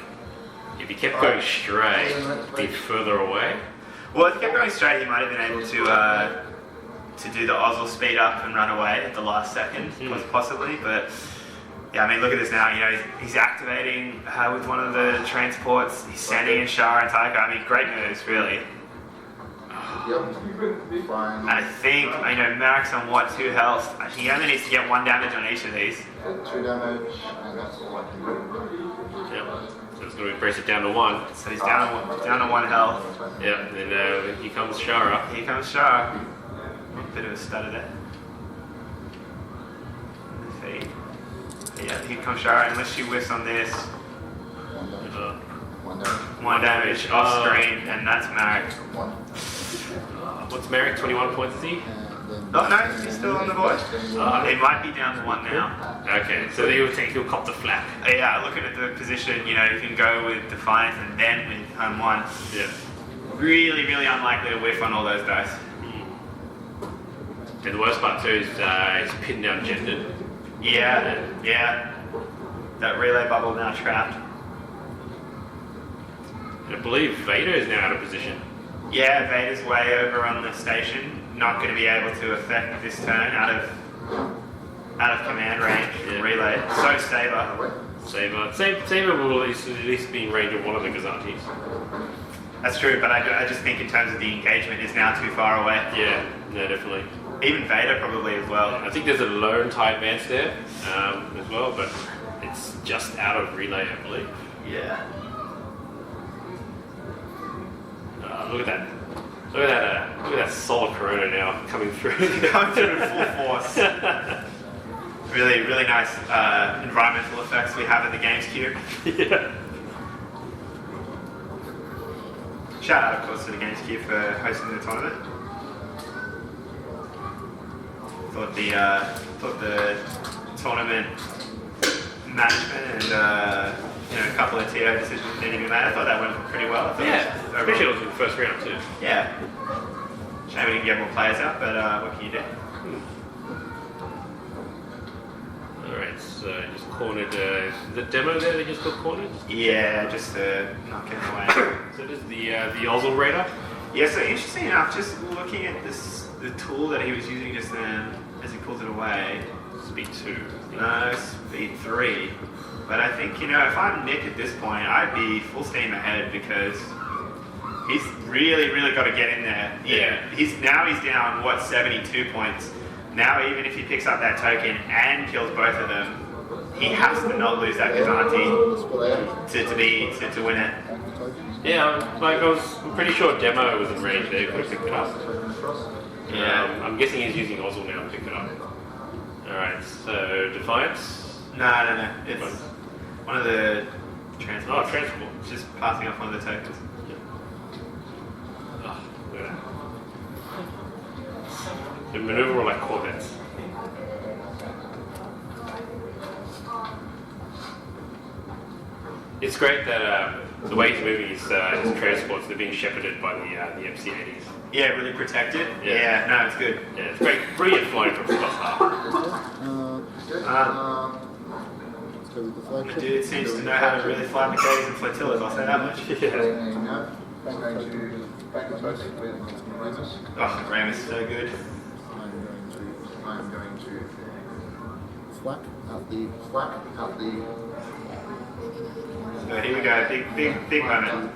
if he kept going straight, he'd be further away. Well, if he kept going straight, he might have been able to do the Ozil speed up and run away at the last second, possibly. But yeah, I mean, look at this now. You know, he's activating with one of the transports. He's sending in Shara and Taika. I mean, great moves, really. Yep. Fine. I think, you know, Marek's on what, 2 health. He only needs to get 1 damage on each of these. 2 damage, and that's all I can do. Yep. So it's going to brace it down to 1. So he's down to 1 health. Yep. And then here comes Shara. Here comes Shara. Bit of a stutter there. Let's see. Yeah, here comes Shara. Unless she whiffs on this. 1 damage. 1 damage off screen, and that's Marek. 1. What's Marek? 21 points is he? Oh no, he's still on the board. He might be down to 1 now. Okay, so he'll cop the flap. Yeah, looking at the position, you know, you can go with Defiance and then with Home 1. Yeah. Really, really unlikely to whiff on all those dice. And the worst part too is he's pinned down gendered. Yeah. That relay bubble now trapped. And I believe Vader is now out of position. Yeah, Vader's way over on the station. Not going to be able to affect this turn out of command range. Yeah. Relay. So Saber will at least be in range of one of the Gazantis. That's true, but I just think in terms of the engagement is now too far away. Yeah, no, definitely. Even Vader probably as well. I think there's a lone tie advance there as well, but it's just out of relay, I believe. Yeah. Look at that solid Corona now coming through. Coming through in full force. Really, really nice environmental effects we have at the Games Cube. Yeah. Shout out, of course, to the Games Cube for hosting the tournament. Thought the tournament management and a couple of TO decisions needed to be made. I thought that went pretty well. Especially it was in the first round too. Yeah. Shame we didn't get more players out, but what can you do? Alright, so just cornered the demo there. They just got cornered. Yeah, just not getting away. So this is the Ozil Raider. Yeah, so interesting enough, just looking at the tool that he was using just then as he pulls it away. Speed 2. No, speed 3. But I think, you know, if I'm Nick at this point, I'd be full steam ahead because he's really, really got to get in there. Yeah. He's down, 72 points. Now, even if he picks up that token and kills both of them, he has to not lose that Gazanti to win it. Yeah, I'm pretty sure Demo was in range there. Could have picked it up. Yeah. I'm guessing he's using Oswald now to pick it up. Alright, so Defiance. No. It's one of the transports. Oh, transport. It's just passing off one of the tokens. Oh, look at that. The maneuver like Corvettes. It's great that the way he's moving his transports, they're being shepherded by the MC-80s. Yeah, really protected. Yeah. Yeah, no, it's good. Yeah, it's great. Brilliant flying from Scott's half. Good. Let's go with the The flagship. dude seems to know how to really fly Mercedes and flotillas, I'll say that much. Yeah. I'm going to back my post with Ramus. Oh, Ram is so good. I'm going to flak out the So here we go, big moment.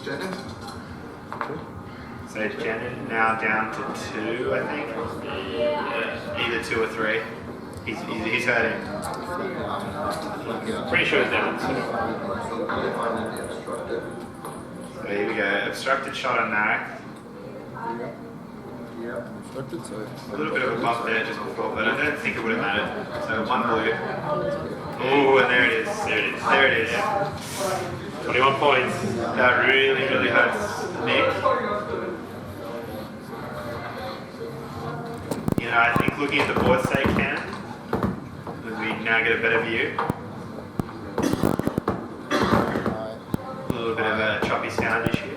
Janet. So Janet now down to 2, I think. Either 2 or 3. He's hurting. Pretty sure it's down. So here we go, obstructed shot on Narek. Yeah, instructed, so. A little bit of a bump there just before, but I don't think it would have mattered. So 1 blue. Oh, and there it is. There it is. 21 points. That really hurts Nick. You know, I think looking at the board state cam, we now get a better view. A little bit of a choppy sound issue.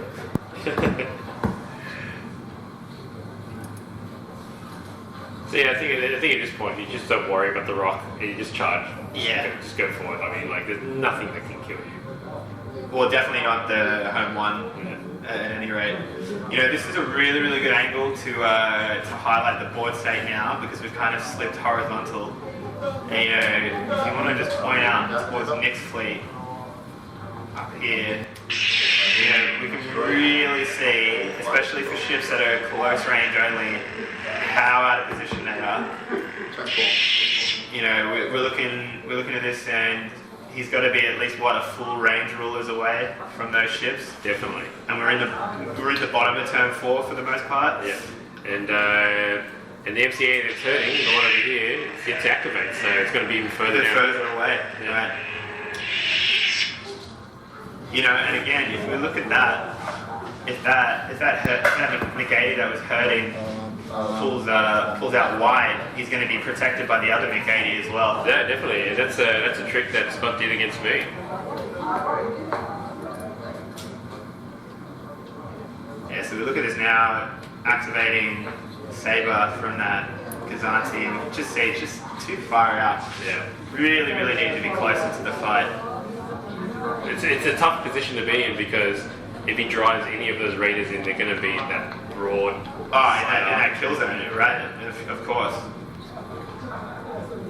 So yeah, I think at this point you just don't worry about the rock and you just charge. Yeah. Just go for it. I mean, like there's nothing that can kill you. Well, definitely not the home one at any rate. You know, this is a really good angle to highlight the board state now because we've kind of slipped horizontal. And, you know, if you want to just point out towards Nick's fleet up here, you know, we can really see, especially for ships that are close range only, how out of position they are. You know, we're looking at this and he's got to be at least a full range rulers away from those ships. Definitely. And we're in the bottom of turn 4 for the most part. Yeah. And the MCA that's hurting, the one over here, it's to activate, so it's going to be even further down. Further away. Yeah. Right. You know, and again, if we look at that, if that Negati that was hurting pulls out wide, he's going to be protected by the other Negati as well. Yeah, definitely. That's a trick that Scott did against me. Yeah, so we look at this now, activating Saber from that Kazanti, and just see it's just too far out. Yeah. Really need to be closer to the fight. It's a tough position to be in because if he drives any of those raiders in, they're going to be in that broad. Oh, and that kills him, right? Of course.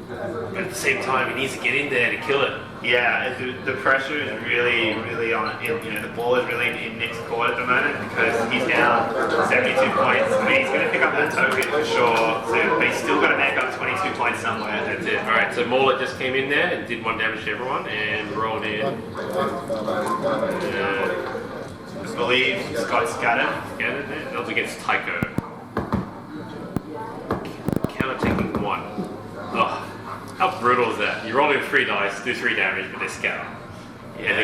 But at the same time, he needs to get in there to kill it. Yeah, the pressure is really on. You know, the ball is really in Nick's court at the moment because he's down 72 points. I mean, he's going to pick up that token for sure, but he's still got to make up 22 points somewhere. That's it. All right, so Mauler just came in there and did 1 damage to everyone and rolled in. I believe Scott scattered. Scattered there. That was against Tycho. Counter taking 1. Oh. How brutal is that? You roll in 3 dice, do 3 damage, but they scatter. Yeah. And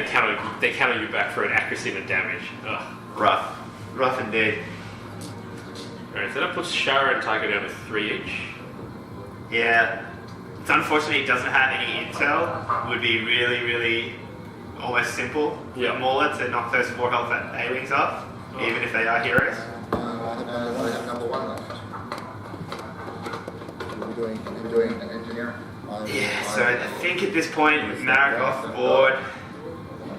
they counter you back for an accuracy and a damage. Ugh. Rough indeed. Alright, so that puts Shara and Tiger down to 3 each. Yeah. It's unfortunate he doesn't have any intel. It would be really almost simple for Mauler to knock those 4 health A-wings off, even if they are heroes. I have number 1 left. We're doing engineering. Yeah, so I think at this point, with Marek off the board,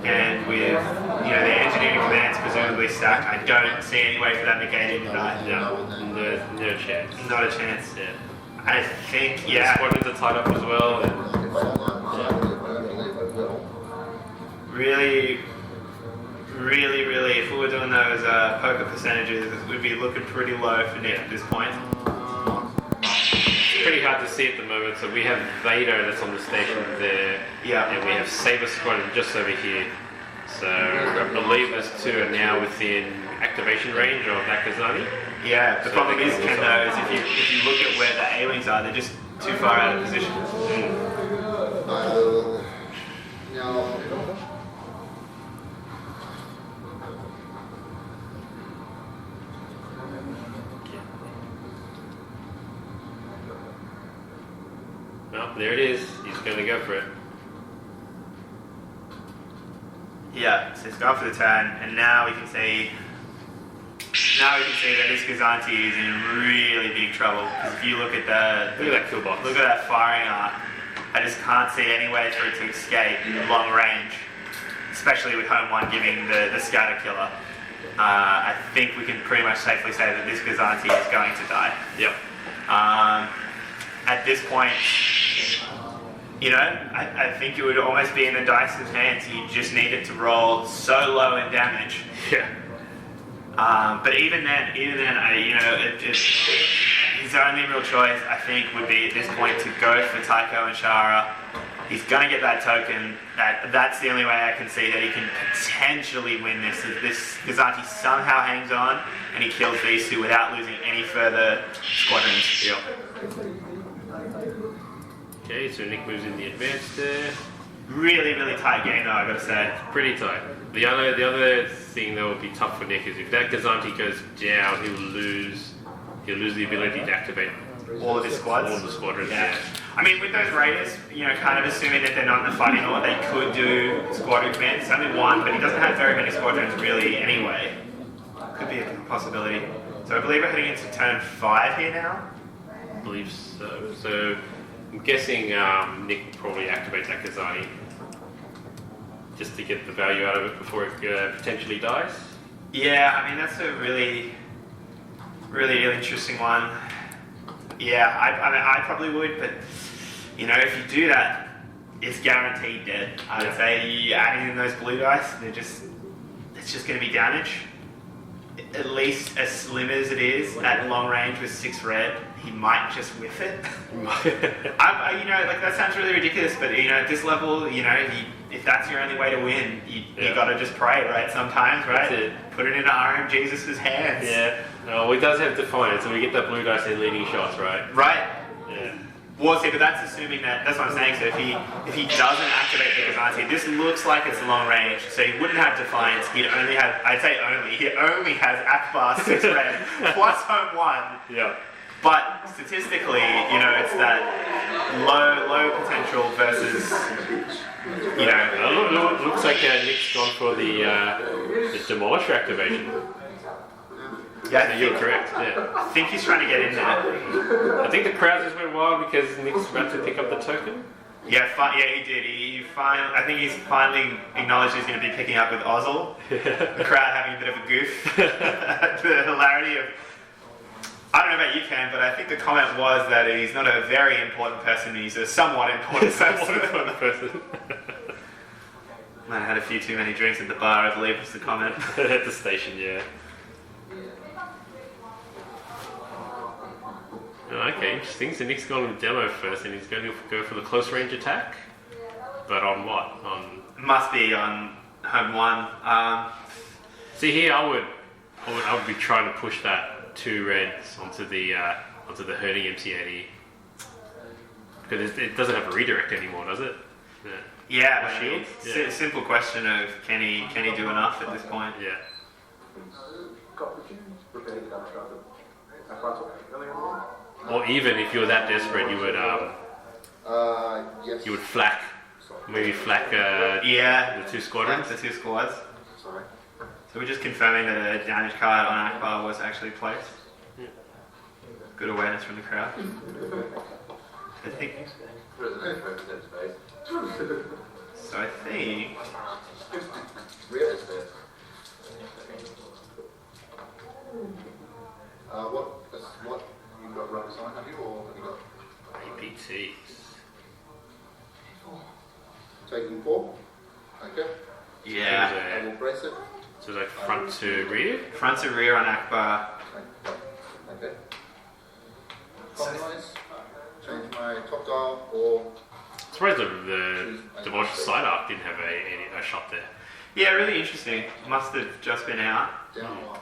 and with the engineering commands presumably stacked, I don't see any way for that negated to die. No chance. Not a chance. Yeah. I think, The squadrons are tied up as well. And, really, if we were doing those poker percentages, we'd be looking pretty low for Nick at this point. it's pretty hard to see at the moment. So we have Vader that's on the station there. Yeah. And we have Saber Squadron just over here. So I believe those two are now within activation range of Akazani. Yeah, the So problem they is, can Ken, also- though, is if you look at where the A-wings are, they're just too far out of position. Now, Well, there it is. He's going to go for it. Yeah, so it's gone for the turn, and now we can see that this Gazanti is in really big trouble. Because if you look at Look at that kill box. look at that firing arc, I just can't see any way for it to escape long range, especially with home one giving the scatter killer. I think we can pretty much safely say that this Gazanti is going to die. Yep. At this point, you know, I think it would almost be in the dice's hands. You just need it to roll so low in damage. Yeah. But even then, his only real choice, I think, would be at this point to go for Tycho and Shara. He's going to get that token. That's the only way I can see that he can potentially win this. If this Gazanti somehow hangs on and he kills these two without losing any further squadrons. Yep. Okay, so Nick moves in the advance there. Really, really tight game though, I gotta say. Pretty tight. The other thing that will be tough for Nick is if that Gazanti goes down, he'll lose the ability to activate All of his squads. all of the squadrons. Yeah. I mean, with those raiders, you know, kind of assuming that they're not in the fighting order, they could do squadron command. It's only one, but he doesn't have very many squadrons really anyway. Could be a possibility. So I believe we're heading into turn 5 here now. I believe so. So I'm guessing Nick will probably activate that Gazani just to get the value out of it before it potentially dies. Yeah, I mean, that's a really interesting one. Yeah, I probably would, but you know, if you do that, it's guaranteed dead. I would say you adding in those blue dice, it's just going to be damage. At least as slim as it is at long range with 6 red, he might just whiff it. You know, like that sounds really ridiculous, but you know, at this level, you know, if that's your only way to win, you gotta just pray, right? Sometimes, right? That's it. Put it in RM Jesus' hands. Yeah. No, he does have Defiance, so we get that blue dice in leading shots, right? Right. Yeah. Well, see, but that's assuming that's what I'm saying. So if he doesn't activate the Gazanti, this looks like it's long range, so he wouldn't have Defiance. He only has Akbar 6 red plus home 1. Yeah. But statistically, you know, it's that low potential versus, you know. Looks like Nick's gone for the Demolisher activation. Yeah, You're correct. Yeah. I think he's trying to get in there. I think the crowd just went wild because Nick's about to pick up the token. Yeah, he did. I think he's finally acknowledged he's going to be picking up with Ozzel. The crowd having a bit of a goof. The hilarity of. I don't know about you, Ken, but I think the comment was that he's not a very important person, he's a somewhat important person. Man, I had a few too many drinks at the bar, I believe was the comment. At the station, yeah. Okay, interesting. So Nick's gone with demo first, and he's going to go for the close range attack. But on what? Must be on home 1. See here, I would be trying to push that 2 reds onto the hurting MC80 because it doesn't have a redirect anymore, does it? Yeah, but shield? it's simple question of can he do enough at this point? Yeah. Or even if you were that desperate, you would yes. you would flak, maybe flak the 2 squadrons. The 2 squads. Sorry. So we're just confirming that a damage card on Akbar was actually placed. Yeah. Good awareness from the crowd. I think. So I think. What you got run sign, have you, or have you got APTs. taking 4? Okay. Yeah. I will press it. So like front to rear. Front to rear on Akbar. Okay. Top noise. Change my top dial or I'm surprised the Demolisher side arc didn't have a shot there. Yeah, really interesting. Must have just been out. Down one.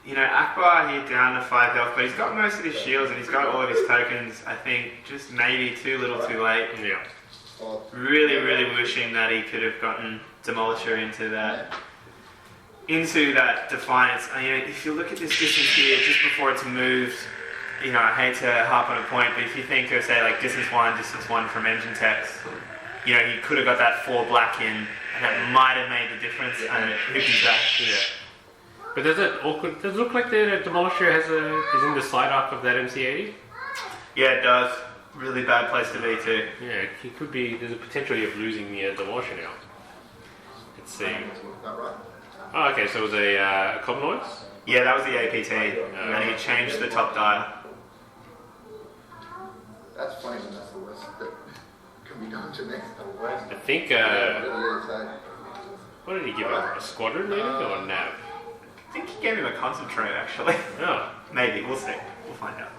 You know, Akbar here down to 5 health, but he's got most of his shields and he's got all of his tokens. I think just maybe too little too late. Yeah. Well, Really, really wishing that he could have gotten Demolisher into that Defiance. I mean, if you look at this distance here, just before it's moved, you know, I hate to harp on a point, but if you think of, say, like distance one from engine text, you know, he could have got that 4 black in, and that might have made the difference, and who can that? Yeah. But does it look like the Demolisher is in the side arc of that MC80? Yeah, it does. Really bad place to be too. Yeah, he could be. There's a potential of losing the Demolisher now. Let's see. that right? Oh, okay, so it was a comm noise? Yeah, that was the APT, and he changed the top dial. That's funny when that's the worst that can be done to me. I think, what did he give up? A squadron maybe, or a nav? I think he gave him a concentrate actually. Oh. Maybe, we'll see. We'll find out.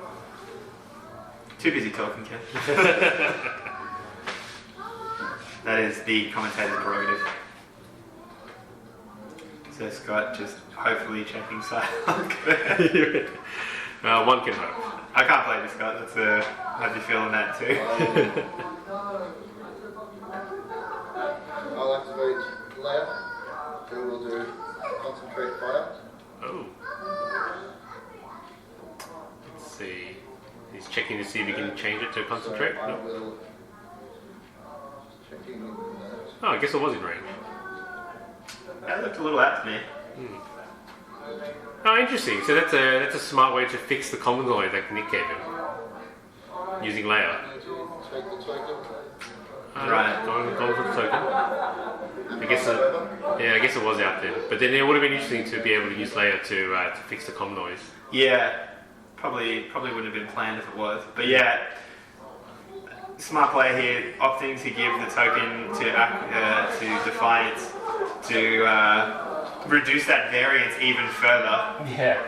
Too busy talking, Ken. That is the commentator's prerogative. So Scott just hopefully checking side. One can hope. I can't play this, Scott. That's how'd you feel on that too? I'll activate layer, who will do concentrate fire. Oh. Let's see. He's checking to see if he can change it to concentrate. So I No. will checking that. Oh, I guess it was in range. That looked a little out to me. Oh, interesting. So that's a smart way to fix the common noise like Nick gave him. Using layer. Take the token. Right. Going for the token. I guess it was out then. But then it would have been interesting to be able to use layer to fix the comm noise. Yeah, probably wouldn't have been planned if it was. But yeah, smart play here, opting to give the token to Defiance to reduce that variance even further. Yeah.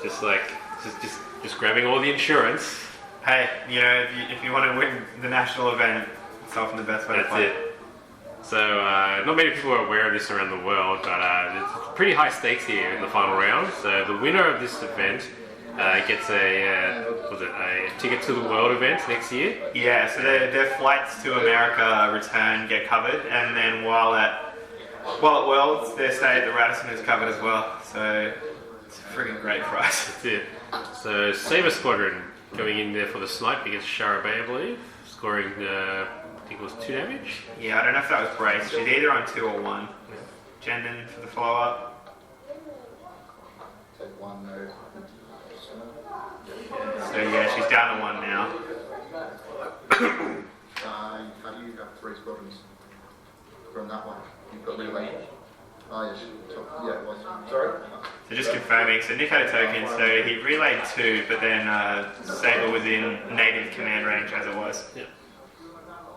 Just grabbing all the insurance. Hey, you know, if you want to win the national event, it's often the best way to That's play. it. So not many people are aware of this around the world, but it's pretty high stakes here in the final round. So the winner of this event gets a ticket to the world event next year. Yeah, so their flights to America return get covered, and then while at Worlds, their stay at the Radisson is covered as well. So it's a friggin' great price. That's it. So Saber Squadron going in there for the snipe against Shara Bay, I believe, scoring I think it was 2 damage. Yeah, I don't know if that was Brace. She's either on 2 or 1. Jendon for the follow-up. Take one move. So yeah, she's down to 1 now. How do you have 3 squadrons from that one? You've got relay. Oh yes, yeah, it was. Sorry. So just confirming, so Nick had a token, so he relayed 2, but then Saber was in native command range as it was. Yeah.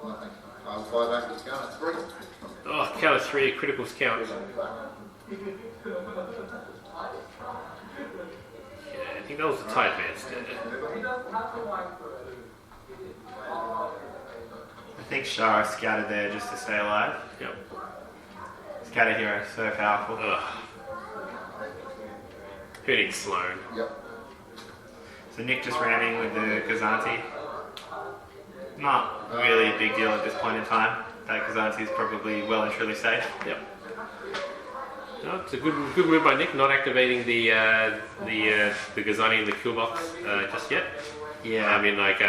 Nothing. I'll 5 active count. It's 3. Oh, count of 3 criticals count. Yeah, I think that was the tie advance there. I think Shara scattered there just to stay alive. Yep. Scatter hero, so powerful. Ugh. Hitting Sloan. Yep. So Nick just ramming with the Kazanti. Not really a big deal at this point in time. That Kazanti is probably well and truly safe. Yep. No, it's a good move by Nick, not activating the Gazani in the kill box just yet. Yeah. I mean, like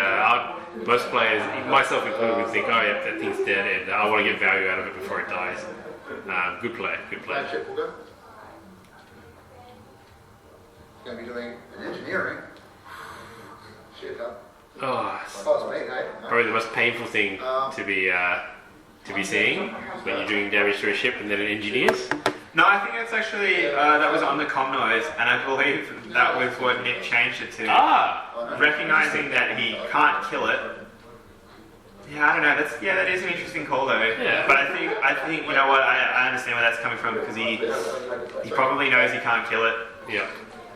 most players, myself included, would think, oh yeah, that thing's dead, and I want to get value out of it before it dies. Good play, good play. Flagship will go. Going to be doing engineering. Shit, huh? Oh, it's Oh, it's me, hey? probably the most painful thing to be seeing when you're doing damage to a ship and then it engineers. No, I think it's actually, that was on the comm noise, and I believe that was what Nick changed it to. Recognizing that he can't kill it. Yeah, I don't know. That is an interesting call though. Yeah. But I think you know what? I understand where that's coming from because he probably knows he can't kill it. Yeah.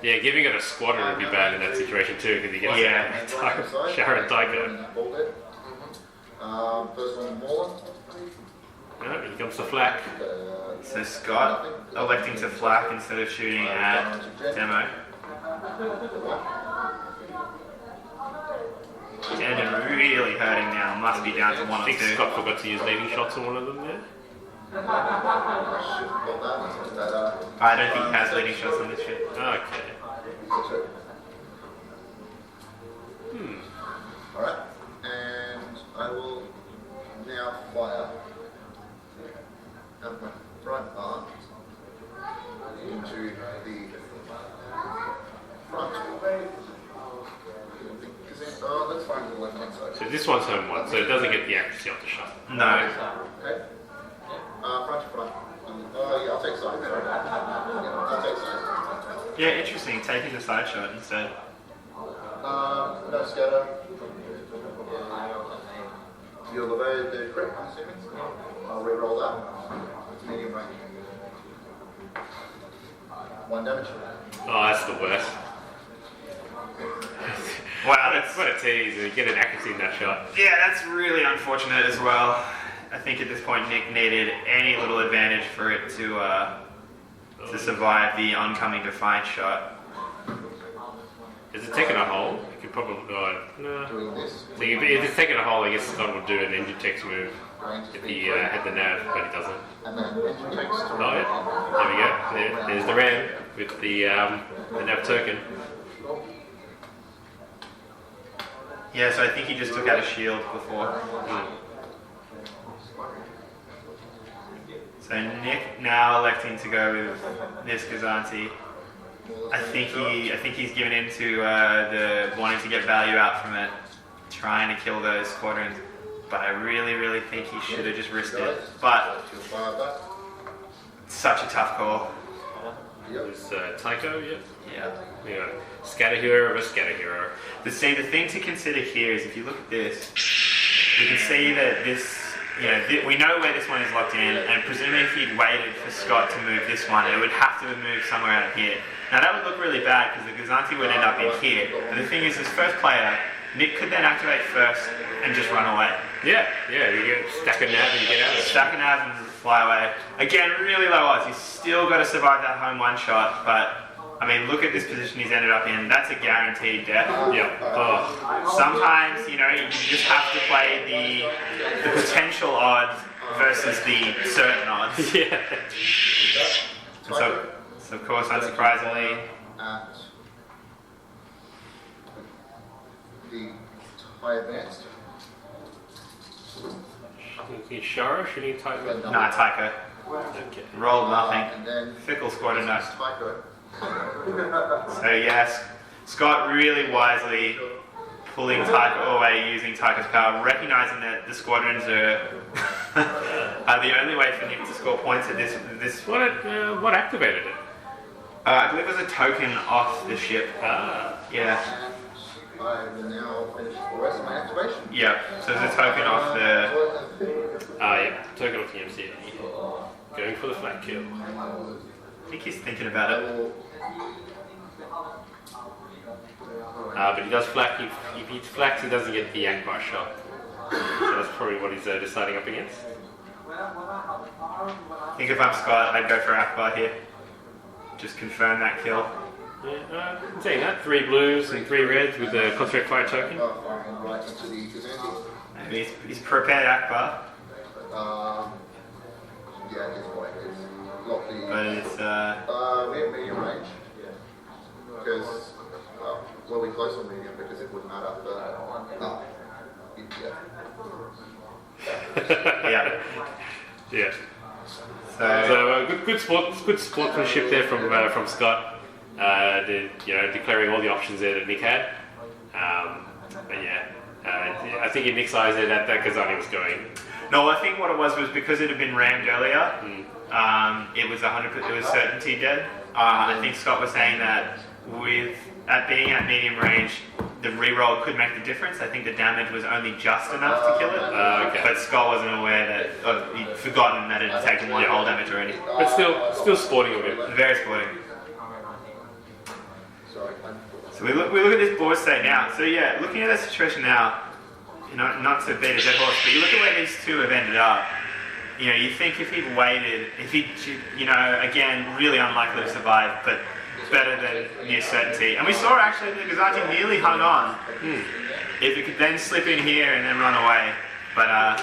Yeah, giving it a squadron would be bad in that situation too, because he gets Sharon Tycho. Ball dead. First one, Moreland. comes the flak. So Scott electing to flak instead of shooting at demo. Denon really hurting now. Must be down to 1 I or think 2. Scott forgot to use leading shots on one of them there. I don't think he has leading shots on this ship. Okay. Alright, and I will now fire out my front arm into the front. Oh, let's find the left hand side. So this one's home one, so it doesn't get the accuracy of the shot. No. Okay. Front to front. Oh, yeah, I'll take side. Sorry. Yeah, I'll take side. Yeah, interesting. Taking the side shot instead. No scatter. You'll evade the crit, I'm assuming. I'll re-roll that. It's medium range. 1 damage. Oh, that's the worst. Wow, That's what a tease. You get an accuracy in that shot. Yeah, that's really unfortunate as well. I think at this point Nick needed any little advantage for it to survive the oncoming defiant shot. Is it taking a hole? You could probably. No. Doing this. So if it's taking a hole, I guess Scott would do an engine text move Range if he had the nav, but he doesn't. And then engine takes to Oh, yeah. There we go. There's the ram with the nav token. Yeah, so I think he just took out a shield before. So Nick now electing to go with this Gazanti. I think he's given in to the wanting to get value out from it, trying to kill those squadrons. But I really think he should have just risked it. But such a tough call. There's Tycho, yeah. Yeah. Scatter hero versus scatter hero. The thing to consider here is if you look at this, we can see that this, we know where this one is locked in, and presumably if he'd waited for Scott to move this one, it would have to have moved somewhere out here. Now that would look really bad because the Gazanti would end up in here. But the thing is, as first player, Nick could then activate first and just run away. Yeah, you get stack a nav and you get out of it. Stack a nav and fly away. Again, really low odds. He's still got to survive that home one shot, but I mean, look at this position he's ended up in. That's a guaranteed death. Yeah. Oh. Sometimes, you just have to play the potential odds versus the certain odds. Yeah. And so of course, unsurprisingly, At the high advanced. Shara, shooting Tycho. nah, Tycho. Okay. Rolled nothing. And then Fickle squadron, no. Tycho. So yes, Scott really wisely pulling Tycho away using Tycho's power, recognizing that the squadrons are the only way for Nick to score points at this. What activated it? I believe it was a token off the ship. Yeah. I will now finish the rest of my activation. Yeah. So there's a token off the. Yeah. Token off the MC. Going for the flat kill. I think he's thinking about it. But he does flak. If he flaks, he doesn't get the Akbar shot. So that's probably what he's deciding up against. I think if I'm Scott, I'd go for Akbar here. Just confirm that kill. Yeah, I'm saying that 3 blues and 3 reds with the concentrate fire token. Right into the Gazanti. Maybe he's prepared Akbar, Yeah, at this point, it's got the. but it's We have medium range. Because, well, we close on medium because it wouldn't matter for. yeah. Yeah. So Good sportsmanship there from Scott. Declaring all the options there that Nick had. But yeah, I think in Nick's eyes that Gazani was going. no, I think what it was because it had been rammed earlier. It was 100%. It was certainty dead. I think Scott was saying that with being at medium range, the reroll could make the difference. I think the damage was only just enough to kill it. Okay. But Scott wasn't aware that he'd forgotten that it had taken one whole damage already. But still sporting a bit. Very sporting. So we look at this board state now. So yeah, looking at the situation now, not to beat a dead horse, but you look at where these two have ended up. you know, you think if he'd waited, if he, you know, again, really unlikely to survive, but better than near certainty. And we saw actually that Gazati nearly hung on. If it could then slip in here and then run away. But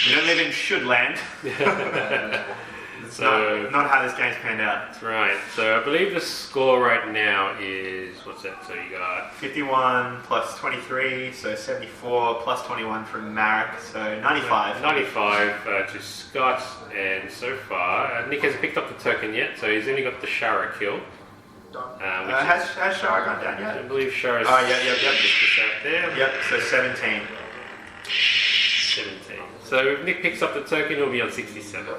we don't live in should land. So not how this game's panned out. that's right. So I believe the score right now is, what's that? So you got 51 plus 23, so 74 plus 21 from Marek, so 95. 95 to Scott, and so far Nick hasn't picked up the token yet, so he's only got the Shara kill. Has Shara gone down yet? I believe Shara's Yep. out there. Yep, so 17. 17. So if Nick picks up the token, he'll be on 67.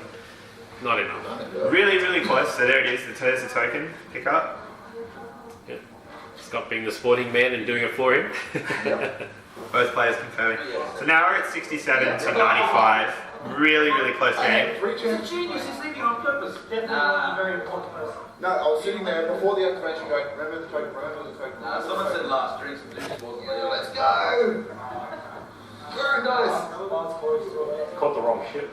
Not enough. Really, really close. So there it is. There's the token. Pick up. Yeah. Scott being the sporting man and doing it for him. Both players confirming. So now we're at 67 to 95. Really, really close game. Genius, he's leaving on purpose. Definitely a very important person. No, I was sitting there before the activation going, remember the token. Someone said last drinks and drinks wasn't there. Let's go! Very nice! Caught the wrong ship.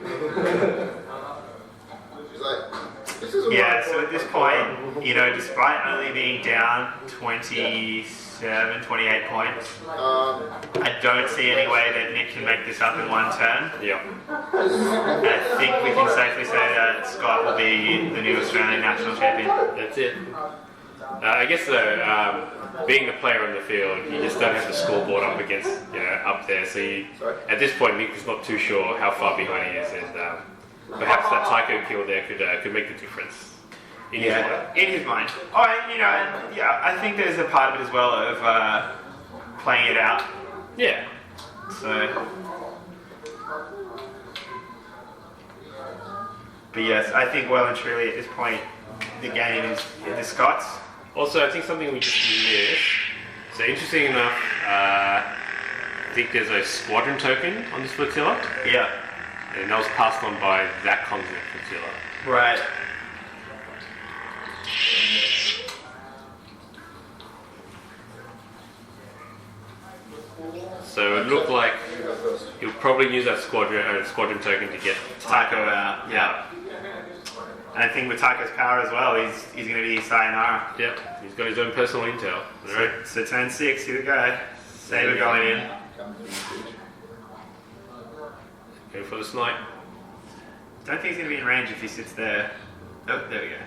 She's like, this is a Yeah, so at this point, you know, despite only being down 27, 28 points, I don't see any way that Nick can make this up in one turn. Yeah. I think we can safely say that Scott will be the new Australian national champion. That's it. I guess being the player on the field, you just don't have the scoreboard up against, up there. So at this point, Nick is not too sure how far behind he is, and perhaps that Tycho kill there could make the difference. In his mind. Oh, and, you know, and, yeah, I think there's a part of it as well of playing it out. Yeah. So, but yes, I think well and truly at this point, the game is the Scots. Also, I think something we just missed. So interesting enough, I think there's a squadron token on this flotilla, Yeah. and that was passed on by that continent flotilla. Right. So it looked like he'll probably use that squadron token to get Tycho out. Yeah. And I think with Tycho's power as well, he's going to be sayonara. Yep, he's got his own personal intel. Alright. So turn 6, here we go. Saber going in. Go for the snipe. Don't think he's going to be in range if he sits there. Oh, there we go.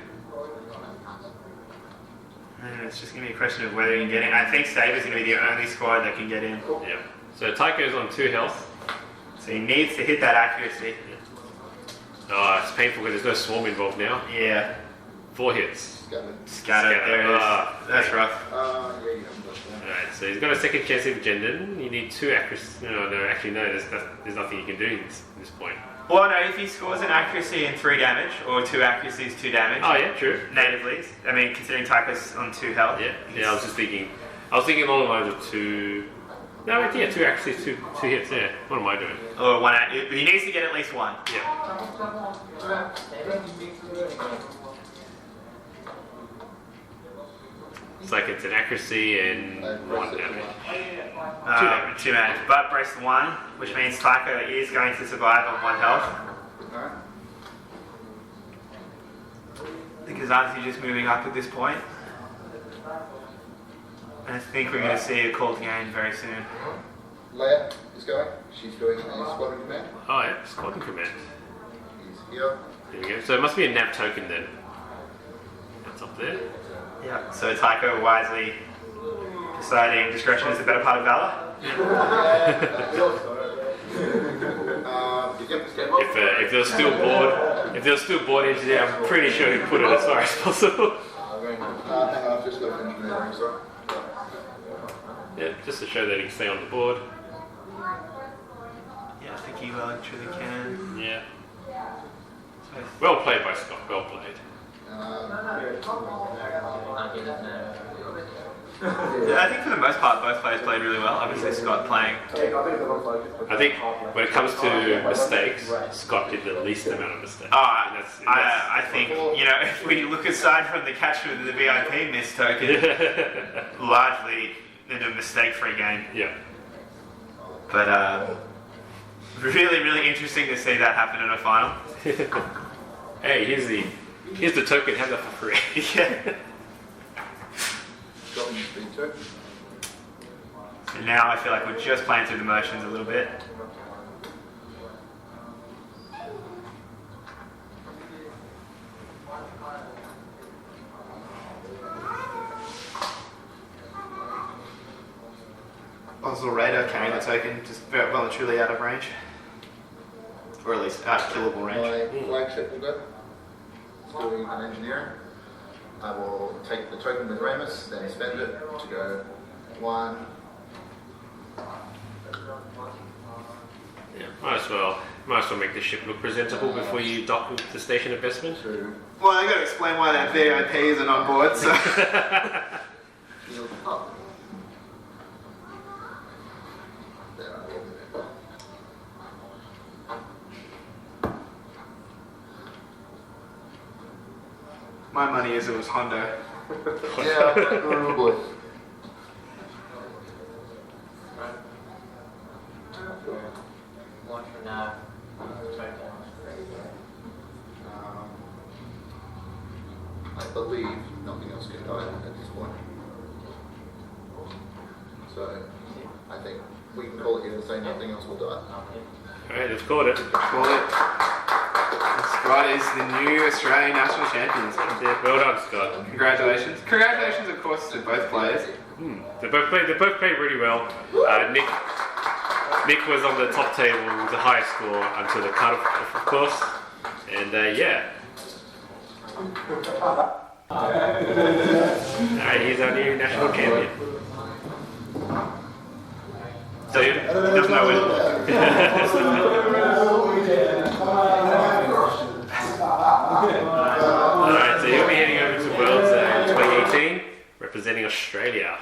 And it's just going to be a question of whether he can get in. I think Saber's going to be the only squad that can get in. Yeah. So Tycho's on 2 health. So he needs to hit that accuracy. Oh, it's painful because there's no swarm involved now. Yeah. 4 hits. Scattered. There it is. That's rough. Alright, so he's got a second chance of Gendon. You need 2 accuracy. No, there's nothing you can do at this point. Well, no, if he scores an accuracy and 3 damage, or 2 accuracies, 2 damage. Oh yeah, true. Natively. I mean, considering Tycho's on 2 health. Yeah, I was thinking along the lines of 2... No, yeah, 2 accuracies, 2 hits, yeah. What am I doing? Or 1, he needs to get at least 1. Yeah. It's like it's an accuracy and 1 damage. 2 damage. 2 damage. But brace 1, which means Tycho is going to survive on 1 health. Because Anthony's just moving up at this point. And I think we're going to see a called game very soon. Leia is going. She's doing a squadron command. Oh yeah, squadron command. He's here. There we go. So it must be a nav token then. That's up there. Yeah. So Tycho wisely deciding discretion is the better part of valor. If there's still board edge there, I'm pretty sure he put it as far as possible. Hang on, I've just got to finish moving, sorry. Yeah, just to show that he can stay on the board. Yeah, I think he well and truly can. Yeah. Well played by Scott, well played. Yeah, I think for the most part, both players played really well. Obviously, Scott playing. I think when it comes to mistakes, Scott did the least amount of mistakes. I think, you know, if we look aside from the catch with the VIP miss token, largely in a mistake-free game. Yeah. But really, really interesting to see that happen in a final. Hey, here's the token. Have that for free. Yeah. Got me speed too. And now I feel like we're just playing through the motions a little bit. Oslo Raider carrying the token, just very well and truly out of range. Or at least out of killable range. My flagship will go. Doing an engineering. I will take the token with Ramus, then spend it to go 1. Yeah, might as well make the ship look presentable before you dock with the station investment. 2. Well, I got to explain why that VIP isn't on board, so. Shield up. There I will. My money is it was Hondo. Yeah, oh boy. Launch for now. I believe nothing else can die at this point. So, I think we can call it here and say nothing else will die. Alright, let's call it. Call it. Scott is the new Australian national champions. Yeah, well done, Scott. Congratulations. Congratulations, of course, to both players. They both played really well. Nick was on the top table with the highest score until the cut-off, of course. And yeah. Alright, he's our new national champion. So he doesn't know when. Alright, so he'll be heading over to Worlds in 2018, representing Australia.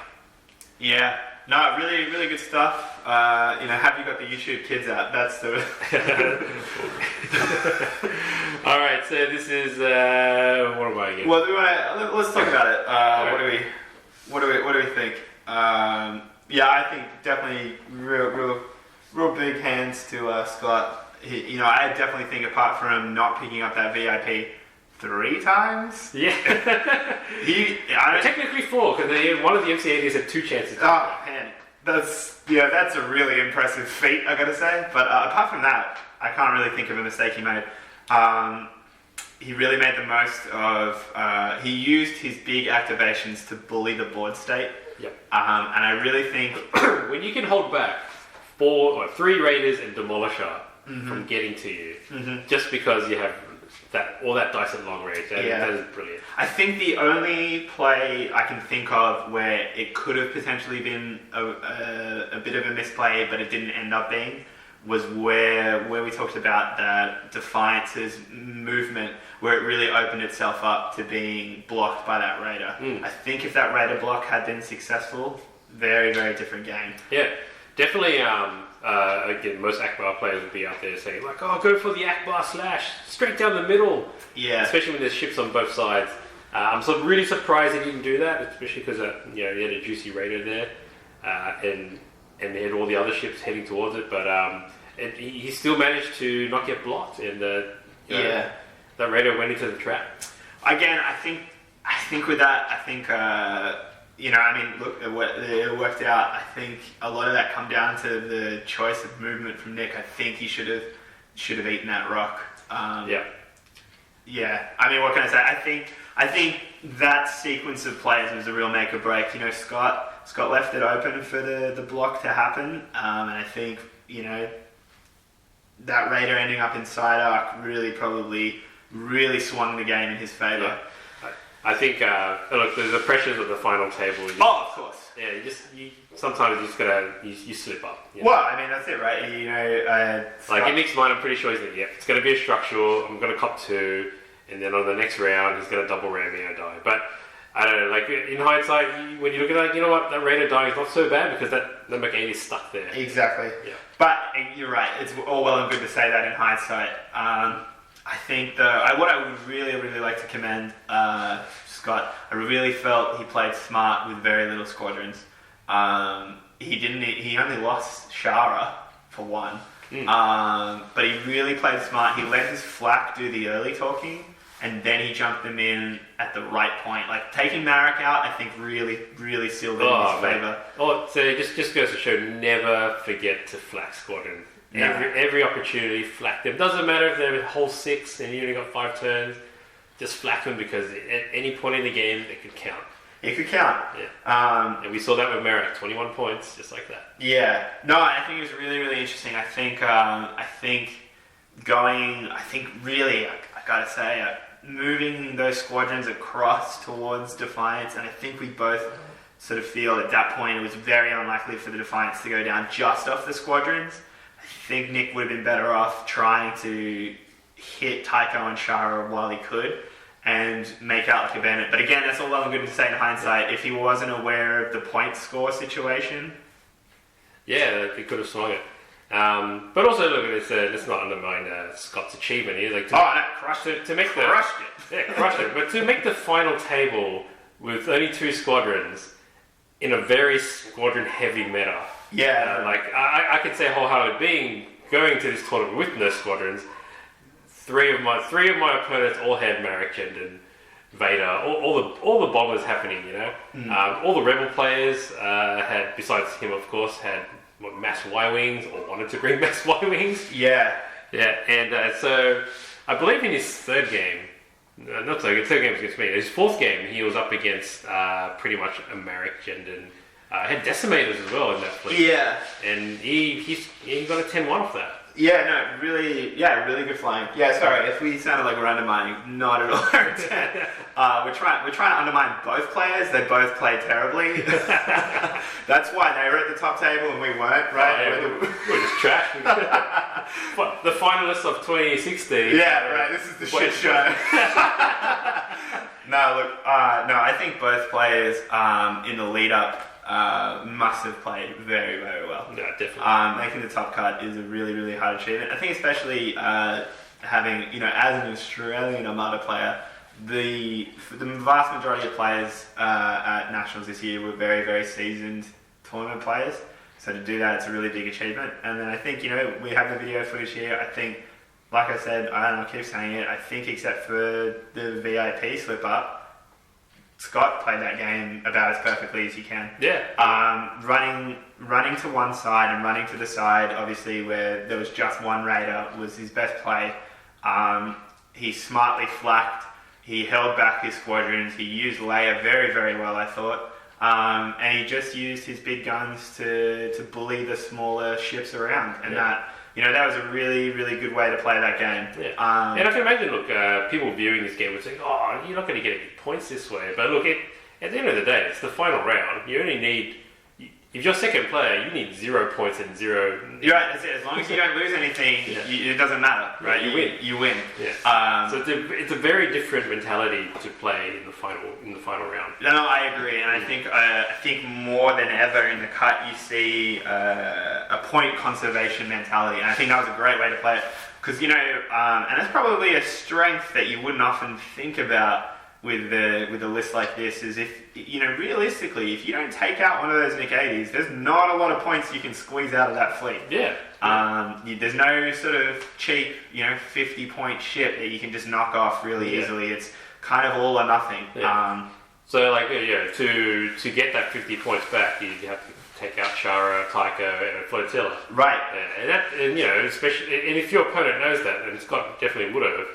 Yeah. No, really, really good stuff. Have you got the YouTube kids out? That's the. All right, so this is what am I again? Well, let's talk about it. What do we think? Yeah, I think definitely real big hands to Scott. I definitely think apart from not picking up that VIP 3 times. Yeah. Technically 4, because one of the MC80s had 2 chances. Oh man, that's a really impressive feat, I gotta say. But apart from that, I can't really think of a mistake he made. He really made the most of. He used his big activations to bully the board state. Yep. And I really think when you can hold back 4 or 3 raiders and demolisher from getting to you, just because you have all that dice at long range, that is brilliant. I think the only play I can think of where it could have potentially been a bit of a misplay, but it didn't end up being, was where we talked about that Defiance's movement, where it really opened itself up to being blocked by that raider. I think if that raider block had been successful, very, very different game. Yeah, definitely. Again, most Akbar players would be out there saying like, "Oh, go for the Akbar slash straight down the middle." Yeah, especially when there's ships on both sides. I'm really surprised he didn't do that, especially because he had a juicy raider there, and they had all the other ships heading towards it. But he still managed to not get blocked, and that raider went into the trap. Again, I think with that, look, it worked out. I think a lot of that come down to the choice of movement from Nick. I think he should have eaten that rock. Yeah. I mean, what can I say? I think that sequence of plays was a real make or break. Scott left it open for the block to happen, and I think that raider ending up inside arc really swung the game in his favour. Yeah. I think, look, there's the pressures of the final table. Of course. Yeah, sometimes you just gotta, you slip up. Well, I mean, that's it, right? Like in Nick's mind, I'm pretty sure he's like, it's gonna be a structural, I'm gonna cop 2, and then on the next round, he's gonna double ram me and I die. But, I don't know, like in hindsight, when you look at that, you know what, that raider dying is not so bad because that McAin is stuck there. Exactly. Yeah. But, you're right, it's all well and good to say that in hindsight. I think what I would really, really like to commend Scott, I really felt he played smart with very little squadrons. He only lost Shara for 1. But he really played smart. He let his flak do the early talking, and then he jumped them in at the right point. Like, taking Marek out, I think really sealed it in his favour. Oh, so it just goes to show, never forget to flak squadron. No. Every opportunity, flak them. Doesn't matter if they're whole 6 and you only got 5 turns. Just flak them, because at any point in the game, they could count. It could count. Yeah. And we saw that with Marek, 21 points, just like that. Yeah. No, I think it was really interesting. I think really, I gotta say, moving those squadrons across towards Defiance, and I think we both sort of feel at that point it was very unlikely for the Defiance to go down just off the squadrons. I think Nick would have been better off trying to hit Tycho and Shara while he could and make out like a bandit. But again, that's all well and good to say in hindsight. If he wasn't aware of the point score situation, yeah, he could have swung it. But also, look, let's not undermine Scott's achievement. He's like, crushed it. Yeah, crushed it. But to make the final table with only 2 squadrons in a very squadron-heavy meta. Yeah. I could say wholeheartedly, going to this tournament with no squadrons, three of my opponents all had Marek, Jendon, Vader, all the bombers happening, you know. All the rebel players had, besides him of course, had mass Y-wings or wanted to bring mass Y-wings. Yeah. And so I believe in his third game, third game was against me. His fourth game, he was up against pretty much a Marek, Jendon. Had decimators as well in that fleet. Yeah. And he got a 10-1 off that. Yeah, no, really good flying. Yeah, sorry, if we sounded like we're undermining, not at all. We're trying to undermine both players. They both played terribly. That's why they were at the top table and we weren't, right? We're just trash. The finalists of 2016. Yeah, right, this is the shit show. No, look, I think both players in the lead up must have played very, very well. Yeah, definitely. Making the top cut is a really hard achievement. I think especially having, as an Australian Armada player, the vast majority of players at Nationals this year were very, very seasoned tournament players. So to do that, it's a really big achievement. And then I think, we have the video footage here. I think, like I said, I keep saying it, I think except for the VIP slip up, Scott played that game about as perfectly as he can. Yeah. Running to one side and running to the side, obviously where there was just one raider, was his best play. He smartly flacked. He held back his squadrons. He used Leia very, very well, I thought. And he just used his big guns to bully the smaller ships around. And that was a really, really good way to play that game. Yeah. And I can imagine, people viewing this game would say, oh, you're not going to get any points this way. But look, at the end of the day, it's the final round. You only need, if you're second player, you need 0 points and 0... You're right, that's it. As long as you don't lose anything, it doesn't matter, right? You win. You win. Yeah. So it's a very different mentality to play in the final round. No, I agree, and I think more than ever in the cut you see a point conservation mentality, and I think that was a great way to play it because and that's probably a strength that you wouldn't often think about with a list like this. Is if realistically, if you don't take out one of those Nick 80s, there's not a lot of points you can squeeze out of that fleet. Yeah. There's no sort of cheap 50-point ship that you can just knock off really easily. It's kind of all or nothing. Yeah. So to get that 50 points back, you have to take out Shara, Tycho, and a flotilla. Right. Especially, and if your opponent knows that, and Scott definitely would have,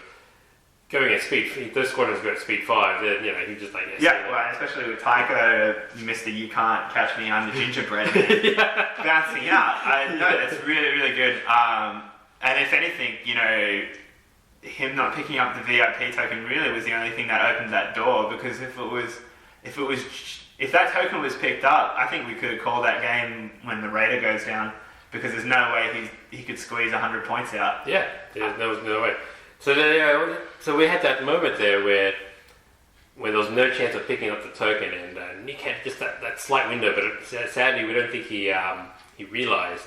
going at speed, if those squadrons go at speed 5, then he just like especially with Tycho, Mr. You Can't Catch Me I'm the Gingerbread Man, bouncing out. That's really, really good. And if anything, him not picking up the VIP token really was the only thing that opened that door, because if that token was picked up, I think we could have called that game when the Raider goes down, because there's no way he could squeeze 100 points out. Yeah, there was no way. So we had that moment there where there was no chance of picking up the token, and Nick had just that slight window, but sadly we don't think he realised.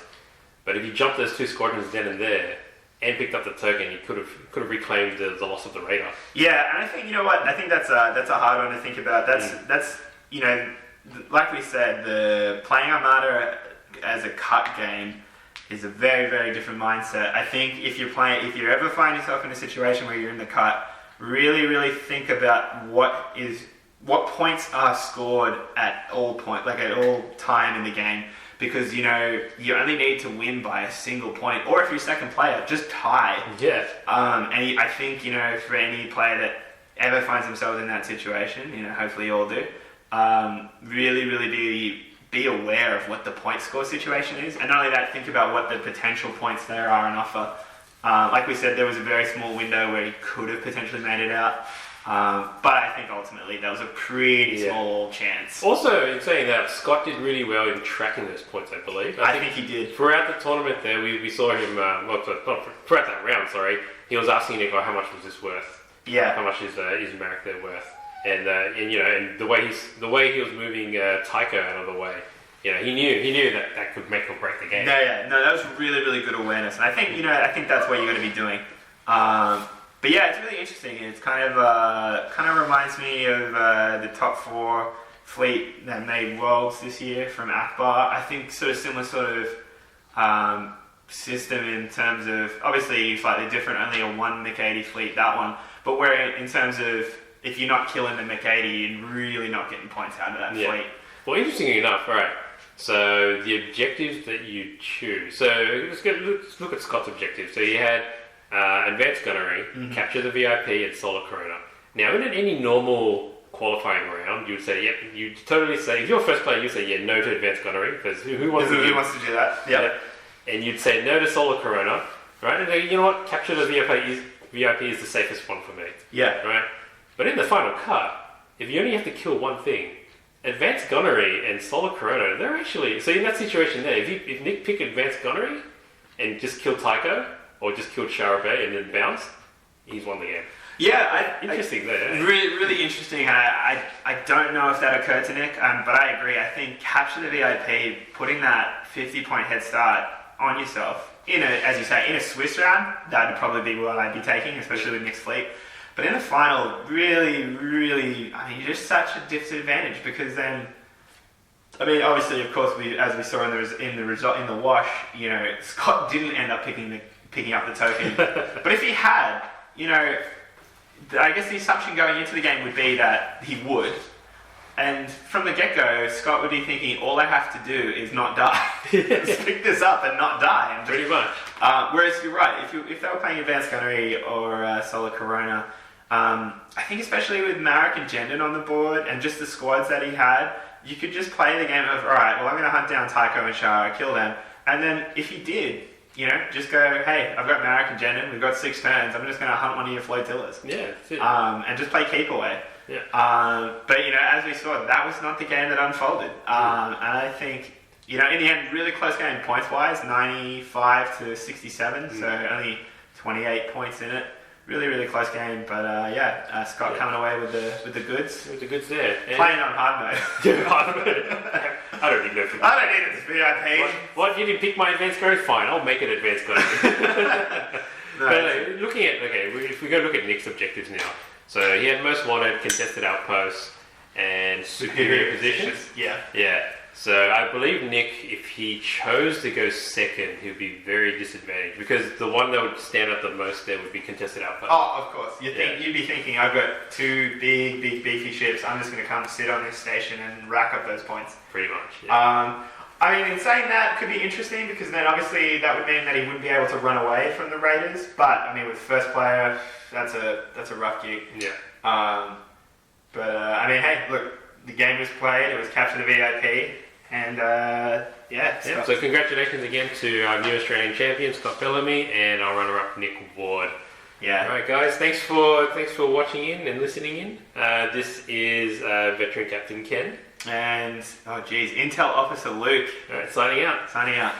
But if he jumped those 2 squadrons then and there and picked up the token, he could have reclaimed the loss of the Raider. Yeah, and I think I think that's a hard one to think about. That's like we said, the playing Armada as a cut game is a very, very different mindset. I think if you ever find yourself in a situation where you're in the cut, really, really think about what points are scored at all time in the game. Because, you only need to win by a single point. Or if you're second player, just tie. Yeah. And I think, for any player that ever finds themselves in that situation, hopefully you all do, really, really be aware of what the point score situation is. And not only that, think about what the potential points there are on offer. Like we said, there was a very small window where he could have potentially made it out. But I think ultimately that was a pretty small chance. Also, in saying that, Scott did really well in tracking those points, I believe. I think he did. Throughout the tournament there, we saw him, throughout that round, he was asking Nick, how much was this worth? Yeah. How much is Merrick there worth? And the way he was moving Tycho out of the way, he knew that could make or break the game. No, that was really, really good awareness. And I think, that's what you're going to be doing. But yeah, it's really interesting. It's kind of reminds me of the top 4 fleet that made worlds this year from Akbar. I think similar system in terms of, obviously slightly different, only a 1 Mach-80 fleet, that one. But where in terms of, if you're not killing the Mach-80, you're really not getting points out of that fleet. Well, interestingly enough, right, so the objectives that you choose. So let's look at Scott's objectives. So you had advanced gunnery, capture the VIP, and solar corona. Now, in any normal qualifying round, you would say, you'd totally say, if you're a first player, you'd say, no to advanced gunnery, because who wants to do that? Yep. And you'd say no to solar corona, right? And you know what? Capture the VIP is the safest one for me. Yeah. Right? But in the final cut, if you only have to kill one thing, advanced gunnery and solar corona, they're actually... So in that situation there, if Nick picked advanced gunnery and just killed Tycho, or just killed Sharabe and then bounced, he's won the game. Yeah, interesting there. Really, really interesting. I don't know if that occurred to Nick, but I agree. I think capture the VIP, putting that 50-point head start on yourself as you say, in a Swiss round, that would probably be what I'd be taking, especially with Nick's fleet. But in the final, really, really, you're just such a disadvantage because then, obviously, of course, as we saw in the wash, Scott didn't end up picking up the token. But if he had, I guess the assumption going into the game would be that he would. And from the get-go, Scott would be thinking, all I have to do is not die. Just pick this up and not die. Pretty much. Whereas you're right, if they were playing Advanced Gunnery or Solar Corona, I think especially with Marek and Jendon on the board and just the squads that he had, you could just play the game of, alright, well I'm going to hunt down Tycho and Shara, kill them. And then if he did, just go, hey, I've got Marek and Jendon, we've got 6 turns, I'm just going to hunt one of your flotillas. Yeah, that's it. And just play keep away. Yeah. But, as we saw, that was not the game that unfolded. And I think, in the end, really close game points-wise, 95 to 67, so only 28 points in it. Really, really close game, but Scott coming away with the goods. With the goods there. And playing on hard mode. Hard mode. I don't need no. I don't need it to VIP. What? You didn't pick my advanced code? Fine, I'll make it advanced code. But looking at, if we go look at Nick's objectives now. So he had most wanted, contested outposts, and superior positions. Yeah. Yeah. So I believe Nick, if he chose to go second, he'd be very disadvantaged because the one that would stand out the most there would be contested outpost. Oh, of course. You'd be thinking, I've got 2 big, beefy ships. I'm just going to come sit on this station and rack up those points. Pretty much. Yeah. In saying that, could be interesting because then obviously that would mean that he wouldn't be able to run away from the Raiders. But with first player, that's a rough gig. Yeah. Hey, look, the game was played. It was capture the VIP. And so congratulations again to our new Australian champion Scott Bellamy and our runner-up Nick Ward. Yeah. All right, guys. Thanks for watching in and listening in. This is veteran Captain Ken and Intel Officer Luke. All right, signing out.